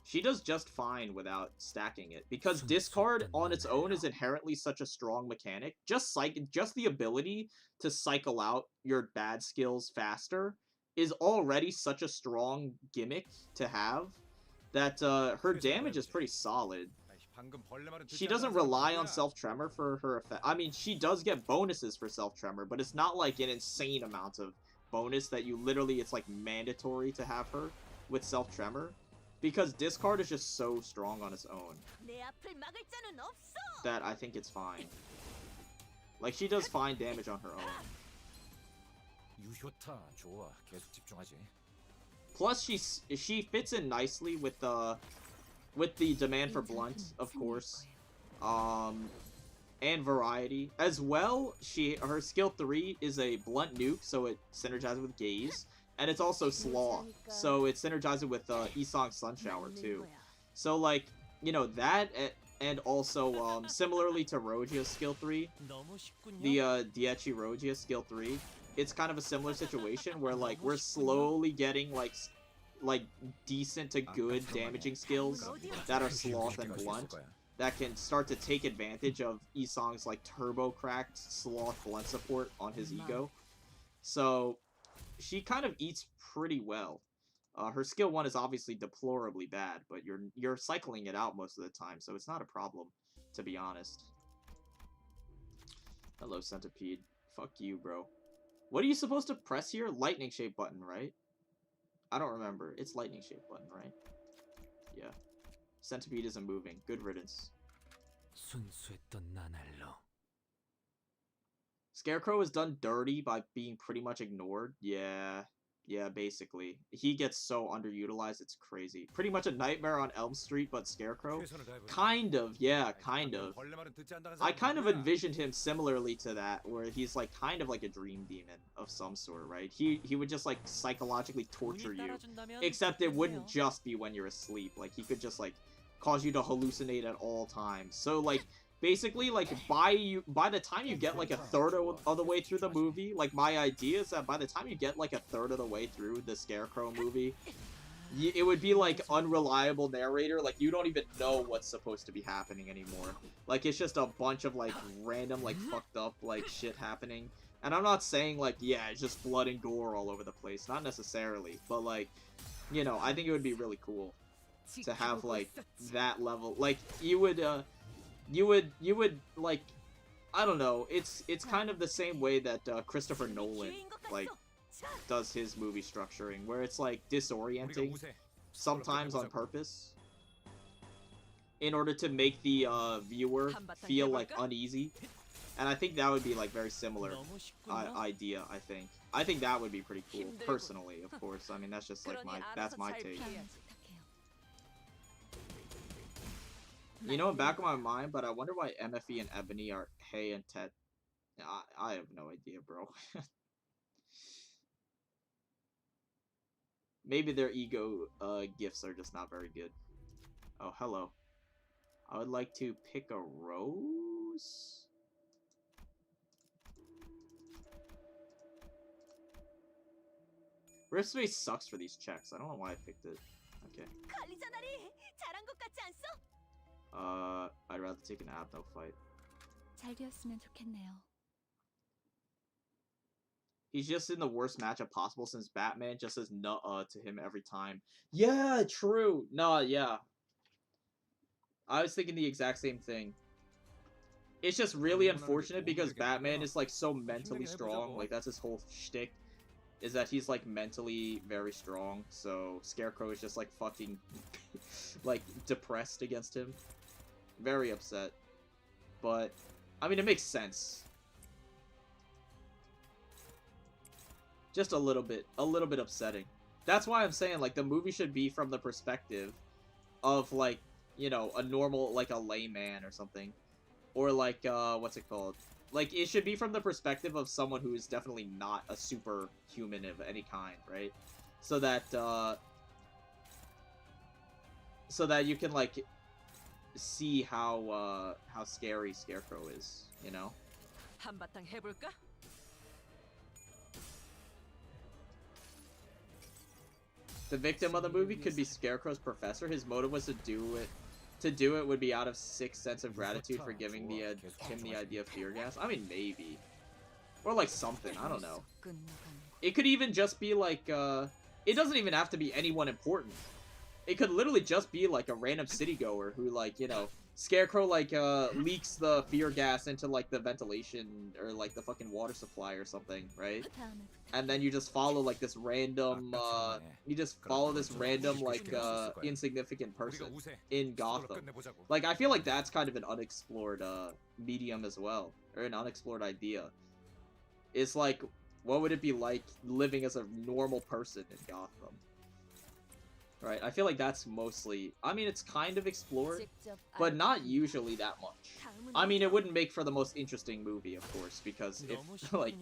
She does just fine without stacking it. Because discard on its own is inherently such a strong mechanic. Just the ability to cycle out your bad skills faster is already such a strong gimmick to have that her damage is pretty solid.
방금 벌레 말은 듣지
She doesn't
않는
rely
사람이
on
누구야?
self-tremor for her effect. I mean, she does get bonuses for self-tremor, but it's not like an insane amount of bonus that you literally, it's like mandatory to have her with self-tremor. Because discard is just so strong on its own
내 앞을 막을 자는 없어.
that I think it's fine. Like, she does fine damage on her own.
유효타 좋아. 계속 집중하지.
Plus, she fits in nicely with the demand for blunt, of course, and variety as well. Her skill 3 is a blunt nuke, so it synergizes with gaze, and it's also slaw, so it synergizes with Isong's sun shower too. So like, you know, that, and also similarly to Rogia's skill 3,
너무 쉽군요.
the Diechi Rogia skill 3, it's kind of a similar situation where like we're slowly getting like decent to good damaging skills that are sloth and blunt that can start to take advantage of Isong's like turbo cracked sloth blunt support on his ego. So she kind of eats pretty well. Her skill 1 is obviously deplorably bad, but you're cycling it out most of the time, so it's not a problem, to be honest. Hello, Centipede. Fuck you, bro. What are you supposed to press here? Lightning shape button, right? I don't remember. It's lightning shape button, right? Yeah. Centipede isn't moving. Good riddance.
순수했던 나날로.
Scarecrow is done dirty by being pretty much ignored. Yeah, basically. He gets so underutilized, it's crazy. Pretty much a Nightmare on Elm Street, but Scarecrow? Kind of, yeah, kind of.
벌레 말은 듣지 않는
I
사람이
kind of
누구야?
envisioned him similarly to that, where he's like kind of like a dream demon of some sort, right? He would just like psychologically torture
운이
you,
따라준다면
except it wouldn't
좋겠네요.
just be when you're asleep. Like he could just like cause you to hallucinate at all times. So like basically like by the time you get like a third of the way through the movie, like my idea is that by the time you get like a third of the way through the Scarecrow movie, it would be like unreliable narrator. Like you don't even know what's supposed to be happening anymore. Like it's just a bunch of like random like fucked up like shit happening. And I'm not saying like, yeah, it's just blood and gore all over the place. Not necessarily, but like, you know, I think it would be really cool to have like that level. Like you would like, I don't know, it's kind of the same way that Christopher Nolan like does his movie structuring, where it's like
우리가
disorienting
우세.
sometimes on purpose in order to make the viewer feel like uneasy. And I think that would be like very similar
너무 쉽군요.
idea. I think that would be pretty cool personally, of course. I mean, that's just like that's my take.
부탁해요.
You know, back of my mind, but I wonder why MFE and Ebony are Hey and Tet. I have no idea, bro. Maybe their ego gifts are just not very good. Oh, hello. I would like to pick a rose. Rift space sucks for these checks. I don't know why I picked it. Okay.
관리자다리 잘한 것 같지 않소?
I'd rather take an Abno fight.
잘 되었으면 좋겠네요.
He's just in the worst matchup possible since Batman just says nuh-uh to him every time. Yeah, true. No, yeah. I was thinking the exact same thing. It's just really unfortunate because Batman is like so mentally strong. Like that's his whole shtick. Is that he's like mentally very strong. So Scarecrow is just like fucking like depressed against him. Very upset. But I mean it makes sense. Just a little bit upsetting. That's why I'm saying like the movie should be from the perspective of like, you know, a normal, like a layman or something. Or like, what's it called? Like, it should be from the perspective of someone who is definitely not a superhuman of any kind, right? So that you can, like, see how scary Scarecrow is, you know?
한바탕 해볼까?
The victim of the movie could be Scarecrow's professor. His motive was to do it. To do it would be out of sick sense of gratitude for giving him the idea of fear gas. I mean, maybe. Or like something. I don't know.
끝나가는군.
It could even just be like, it doesn't even have to be anyone important. It could literally just be like a random citygoer who, like, you know, Scarecrow, like, leaks the fear gas into, like, the ventilation or, like, the fucking water supply or something, right? And then you just follow, like, this random, like, insignificant person in Gotham. Like, I feel like that's kind of an unexplored, medium as well. Or an unexplored idea. It's like, what would it be like living as a normal person in Gotham? Right, I feel like that's mostly... I mean, it's kind of explored, but not usually that much. I mean, it wouldn't make for the most interesting movie, of course, because if, like...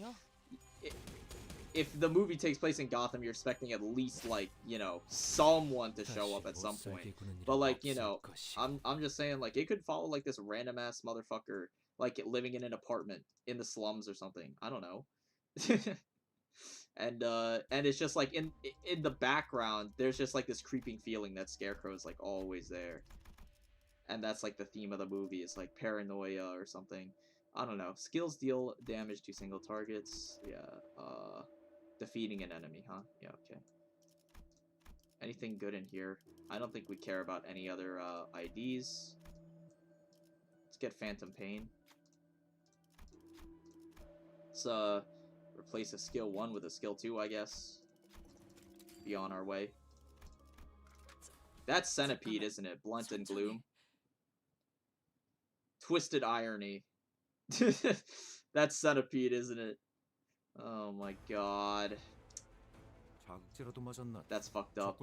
If the movie takes place in Gotham, you're expecting at least, like, you know, someone to show up at some point. But, like, you know, I'm just saying, like, it could follow, like, this random-ass motherfucker, like, living in an apartment in the slums or something. I don't know. And it's just like in the background, there's just like this creeping feeling that Scarecrow is like always there, and that's like the theme of the movie. It's like paranoia or something. I don't know. Skills deal damage to single targets. Yeah. Defeating an enemy, huh? Yeah. Okay. Anything good in here? I don't think we care about any other IDs. Let's get Phantom Pain. Let's replace a skill 1 with a skill 2, I guess. Be on our way. That's Centipede, isn't it? Blunt and Gloom. Twisted Irony. That's Centipede, isn't it? Oh my god. That's fucked up.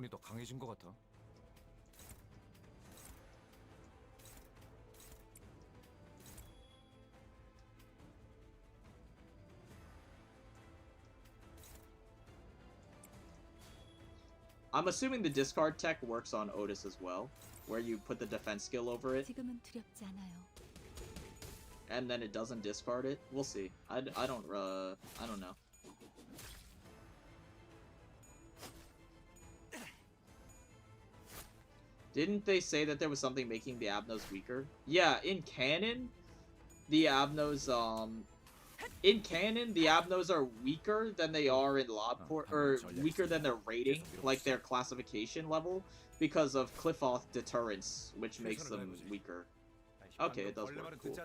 I'm assuming the discard tech works on Otis as well, where you put the defense skill over it, and then it doesn't discard it. We'll see. I don't know. Didn't they say that there was something making the Abnos weaker? Yeah, in canon, the Abnos are weaker than they are in Lobport, or weaker than their rating, like their classification level, because of Cliffoth deterrence, which makes them weaker. Okay, it does work. Cool.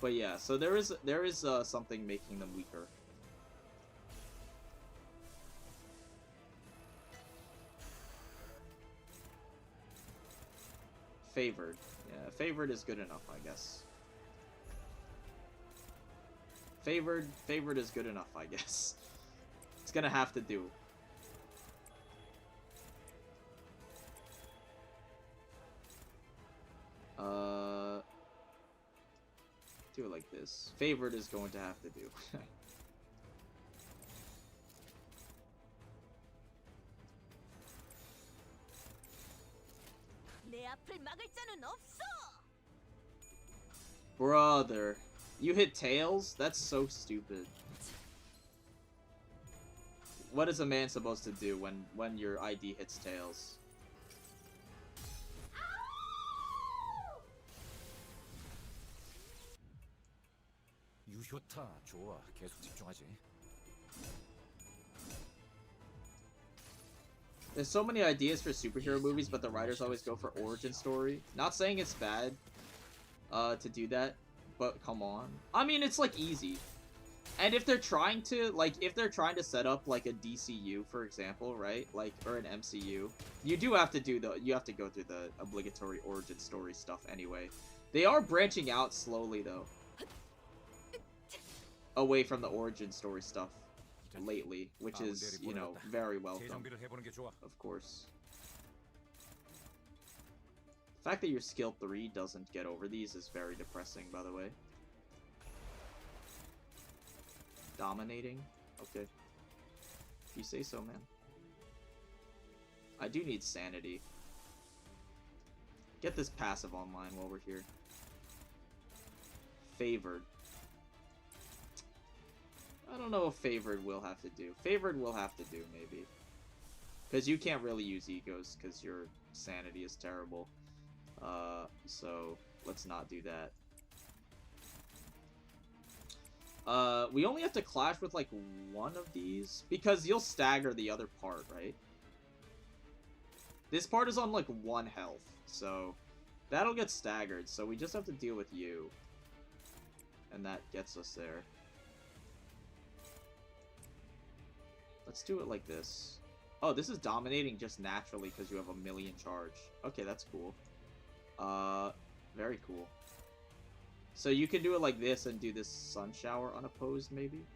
But yeah, so there is something making them weaker. Favored. Yeah, favored is good enough, I guess. Favored is good enough, I guess. It's gonna have to do. Do it like this. Favored is going to have to do. Brother, you hit tails? That's so stupid. What is a man supposed to do when your ID hits tails?
좋아. 계속 집중하지.
There's so many ideas for superhero movies, but the writers always go for origin story. Not saying it's bad to do that, but come on. I mean, it's like easy. And if they're trying to set up like a DCU, for example, right? Like, or an MCU, you have to go through the obligatory origin story stuff anyway. They are branching out slowly though, away from the origin story stuff lately, which is, you know, very welcome, of course. The fact that your skill 3 doesn't get over these is very depressing, by the way. Dominating? Okay. If you say so, man. I do need sanity. Get this passive online while we're here. Favored. I don't know if Favored will have to do. Favored will have to do, maybe. Because you can't really use egos, because your sanity is terrible. So, let's not do that. We only have to clash with, like, one of these. Because you'll stagger the other part, right? This part is on, like, 1 health. So, that'll get staggered. So, we just have to deal with you. And that gets us there. Let's do it like this. Oh, this is dominating just naturally because you have 1,000,000 charge. Okay, that's cool. Very cool. So you can do it like this and do this Sun Shower unopposed, maybe?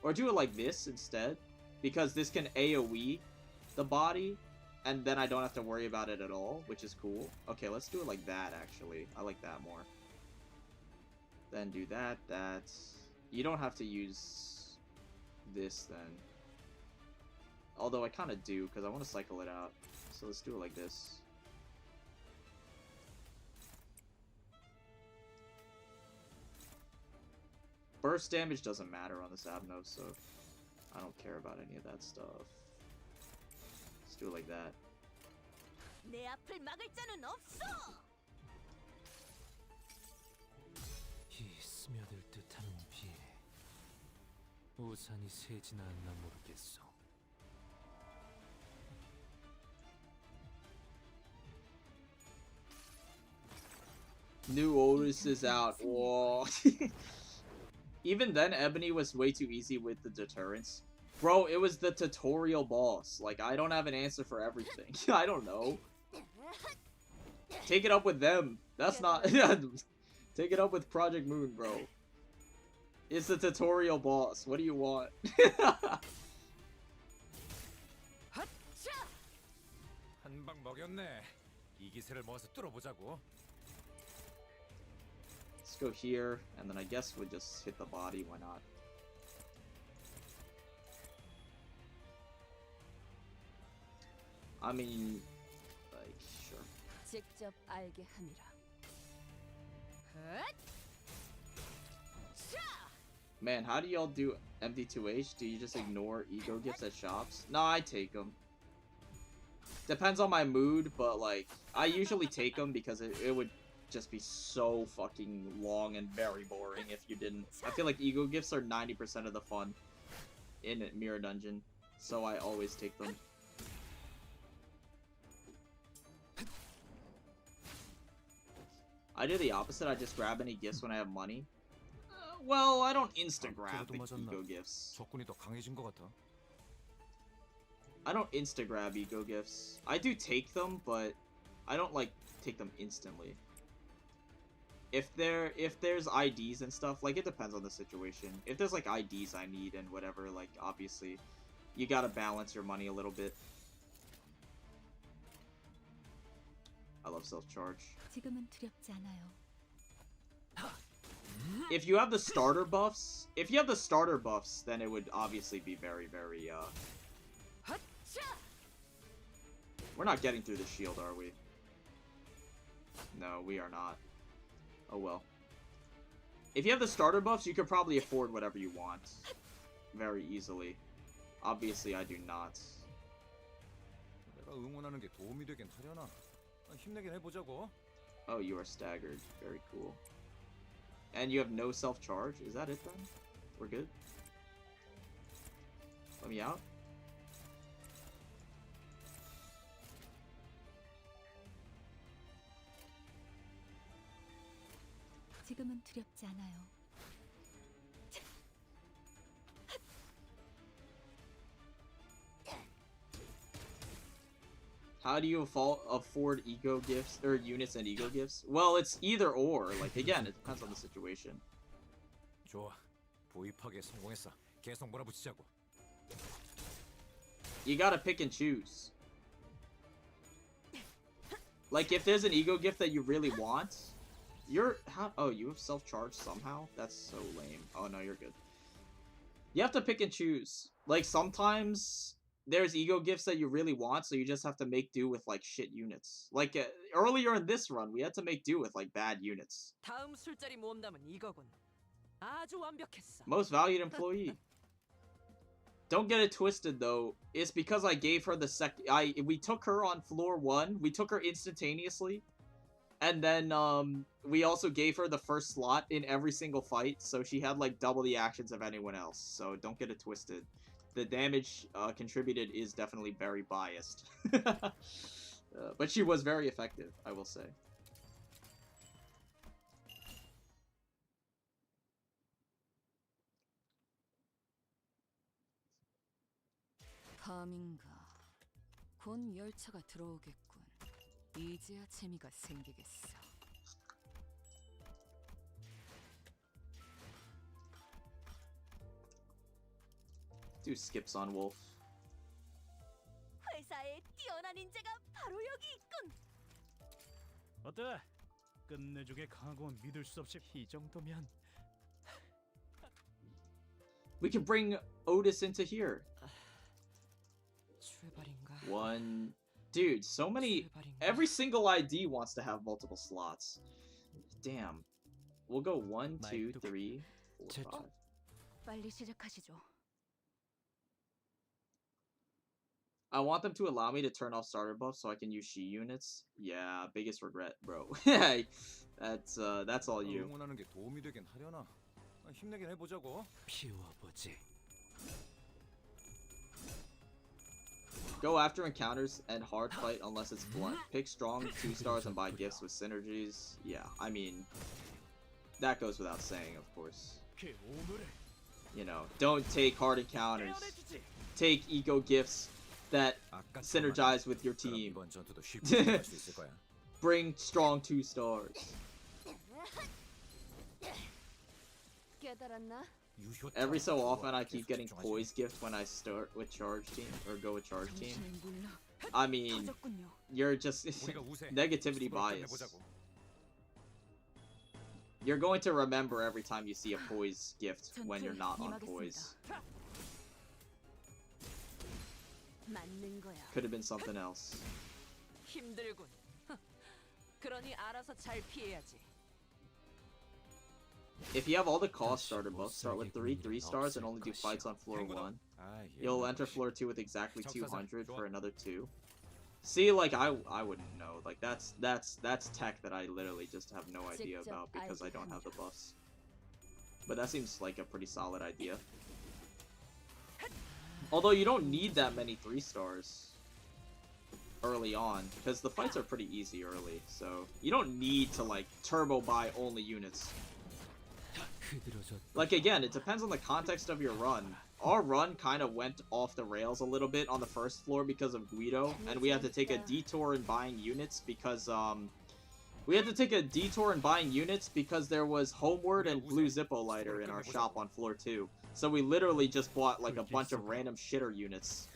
Or do it like this instead, because this can AoE the body, and then I don't have to worry about it at all, which is cool. Okay, let's do it like that, actually. I like that more. Then do that, that. You don't have to use this, then. Although I kind of do, because I want to cycle it out. So let's do it like this. Burst damage doesn't matter on this Abno, so I don't care about any of that stuff. Let's do it like that.
내 앞을 막을 자는 없어.
이 스며들 듯하는 비 우산이 새지나 않나 모르겠소.
New Otis is out. Whoa. Even then, Ebony was way too easy with the deterrence. Bro, it was the tutorial boss. Like, I don't have an answer for everything. I don't know. Take it up with them. That's not... Take it up with Project Moon, bro. It's the tutorial boss. What do you want?
한 방 먹였네. 이 기세를 모아서 뚫어보자고.
Let's go here, and then I guess we'll just hit the body. Why not? I mean, like, sure.
직접 알게 함이라.
Man, how do y'all do MD2H? Do you just ignore ego gifts at shops? No, I take them. Depends on my mood, but like, I usually take them because it would just be so fucking long and very boring if you didn't. I feel like ego gifts are 90% of the fun in Mirror Dungeon, so I always take them. I do the opposite, I just grab any gifts when I have money. Well, I don't insta-grab the ego gifts.
적군이 더 강해진 것 같아.
I don't insta-grab ego gifts. I do take them, but I don't, like, take them instantly. If there's IDs and stuff, like, it depends on the situation. If there's, like, IDs I need and whatever, like, obviously, you gotta balance your money a little bit. I love self-charge.
지금은 두렵지 않아요.
If you have the starter buffs, then it would obviously be very, very, We're not getting through the shield, are we? No, we are not. Oh well. If you have the starter buffs, you could probably afford whatever you want. Very easily. Obviously, I do not.
내가 응원하는 게 도움이 되긴 하려나. 힘내긴 해보자고.
Oh, you are staggered. Very cool. And you have no self-charge? Is that it then? We're good? Let me out?
지금은 두렵지 않아요.
How do you afford ego gifts, or units and ego gifts? Well, it's either or. Like, again, it depends on the situation.
좋아. 보입하게 성공했어. 계속 몰아붙이자고.
You gotta pick and choose. Like, if there's an ego gift that you really want, oh, you have self-charge somehow? That's so lame. Oh, no, you're good. You have to pick and choose. Like, sometimes there's ego gifts that you really want, so you just have to make do with, like, shit units. Like, earlier in this run, we had to make do with, like, bad units.
다음 술자리 모험담은 이거군. 아주 완벽했어.
Most valued employee. Don't get it twisted, though. It's because I gave her the we took her on floor 1. We took her instantaneously. And then we also gave her the first slot in every single fight, so she had like double the actions of anyone else. So don't get it twisted. The damage contributed is definitely very biased. But she was very effective, I will say.
밤인가 곧 열차가 들어오겠군. 이제야 재미가 생기겠어.
Do skips on Wolf.
회사에 뛰어난 인재가 바로 여기 있군.
어때? 끝내주게 강하고 믿을 수 없이
이 정도면
We can bring Otis into here.
출발인가?
One... Dude, so many...
출발인가?
Every single ID wants to have multiple slots. Damn. We'll go 1, 2, 3, 4, 5.
빨리 시작하시죠.
I want them to allow me to turn off starter buffs so I can use she units. Yeah, biggest regret, bro. That's all you.
응원하는 게 도움이 되긴 하려나. 힘내긴 해보자고.
피워보지.
Go after encounters and hard fight unless it's blunt. Pick strong 2 stars and buy gifts with synergies. Yeah, I mean, that goes without saying, of course. You know, don't take hard encounters. Take eco gifts that synergize with your team.
이번 전투도 쉽게 할수 있을 거야.
Bring strong 2 stars.
깨달았나?
Every so often I keep getting poise gift when I start with charge team or go with charge team.
당신은 몰라.
I mean,
터졌군요.
you're just
우리가 우세.
negativity bias.
해보자고.
You're going to remember every time you see a poise gift when you're not on
전투에
poise.
맞는 거야.
Could have been something else.
힘들군. 그러니 알아서 잘 피해야지.
If you have all the cost starter buffs, start with 3 stars and only do fights on floor 1.
아, 예,
You'll enter floor 2 with exactly 200 for another 2. See, like I wouldn't know. Like that's tech that I literally just have no idea about because I don't have the buffs. But that seems like a pretty solid idea. Although you don't need that many 3 stars early on because the fights are pretty easy early. So you don't need to like turbo buy only units. Like again, it depends on the context of your run. Our run kind of went off the rails a little bit on the first floor because of Guido, and we had to take a detour in buying units because there was Homeward and Blue Zippo Lighter in our shop on floor 2. So we literally just bought like a bunch of random shitter units.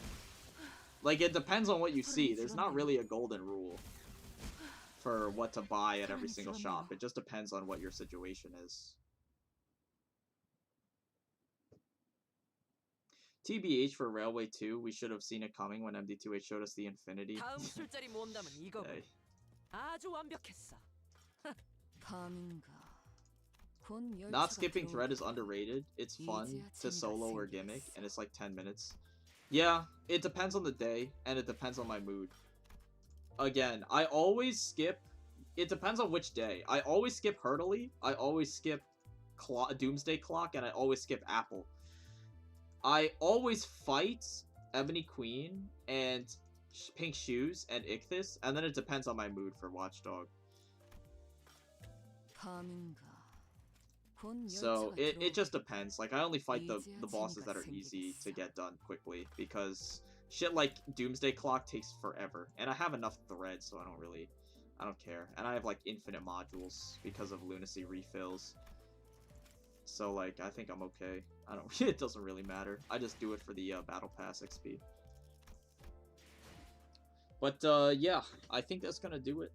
Like it depends on what you see. There's not really a golden rule for what to buy at every single shop. It just depends on what your situation is. TBH for Railway 2, we should have seen it coming when MD2H showed us the Infinity.
다음 술자리 모험담은 이거고.
Hey.
아주 완벽했어. 밤인가 곧
Not
열차가
skipping thread is
들어오겠군.
underrated. It's fun
이제야
to
재미가
solo or
생기겠어.
gimmick, and it's like 10 minutes. Yeah, it depends on the day, and it depends on my mood. Again, I always skip... It depends on which day. I always skip Hurtley, I always skip Doomsday Clock, and I always skip Apple. I always fight Ebony Queen and Pink Shoes and Ichthys, and then it depends on my mood for Watchdog.
밤인가 곧
So
열차가
it just
들어오겠군.
depends. Like I only fight the bosses that are easy to get done quickly because shit like Doomsday Clock takes forever, and I have enough thread, so I don't care. And I have like infinite modules because of Lunacy refills. So like I think I'm okay. I don't. It doesn't really matter. I just do it for the battle pass XP. But yeah, I think that's gonna do it.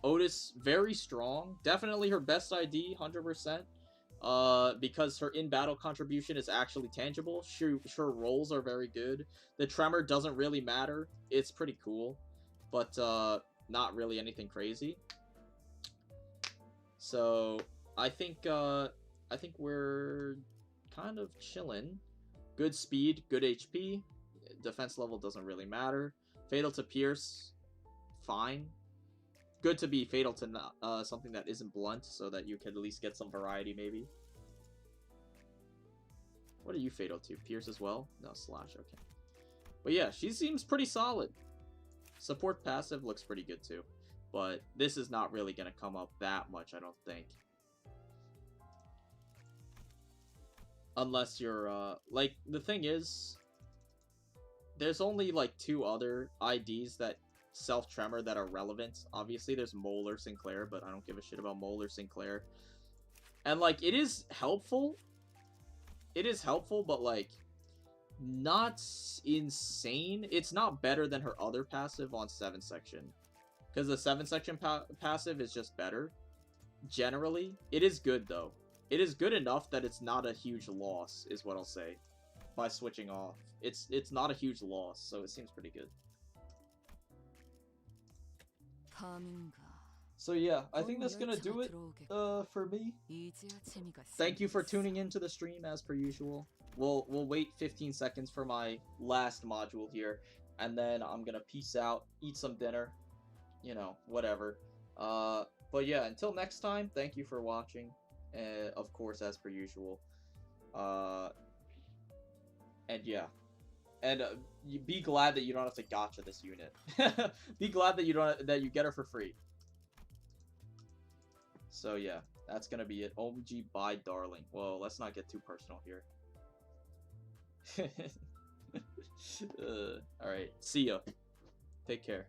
Otis very strong. Definitely her best ID, 100%. Because her in-battle contribution is actually tangible. Her rolls are very good. The tremor doesn't really matter. It's pretty cool, but not really anything crazy. So I think we're kind of chilling. Good speed, good HP. Defense level doesn't really matter. Fatal to Pierce, fine. good to be fatal to something that isn't blunt, so that you can at least get some variety, maybe. What are you fatal to? Pierce as well? No, slash, okay. But yeah, she seems pretty solid. Support passive looks pretty good too. But this is not really going to come up that much, I don't think. Unless you're, like, the thing is, there's only, like, 2 other IDs that self-tremor that are relevant. Obviously, there's Molar Sinclair, but I don't give a shit about Molar Sinclair. And, like, it is helpful. It is helpful, but, like, not insane. It's not better than her other passive on 7 section. Because the 7 section passive is just better. Generally. It is good, though. It is good enough that it's not a huge loss, is what I'll say. By switching off. It's not a huge loss, so it seems pretty good. So yeah, I think that's gonna do it for me. Thank you for tuning into the stream as per usual. We'll wait 15 seconds for my last module here, and then I'm gonna peace out, eat some dinner, you know, whatever. But yeah, until next time, thank you for watching, of course, as per usual. And yeah, and you be glad that you don't have to gacha this unit. Be glad that you get her for free. So yeah, that's gonna be it. OMG, bye, darling. Whoa, let's not get too personal here. Alright, see ya. Take care.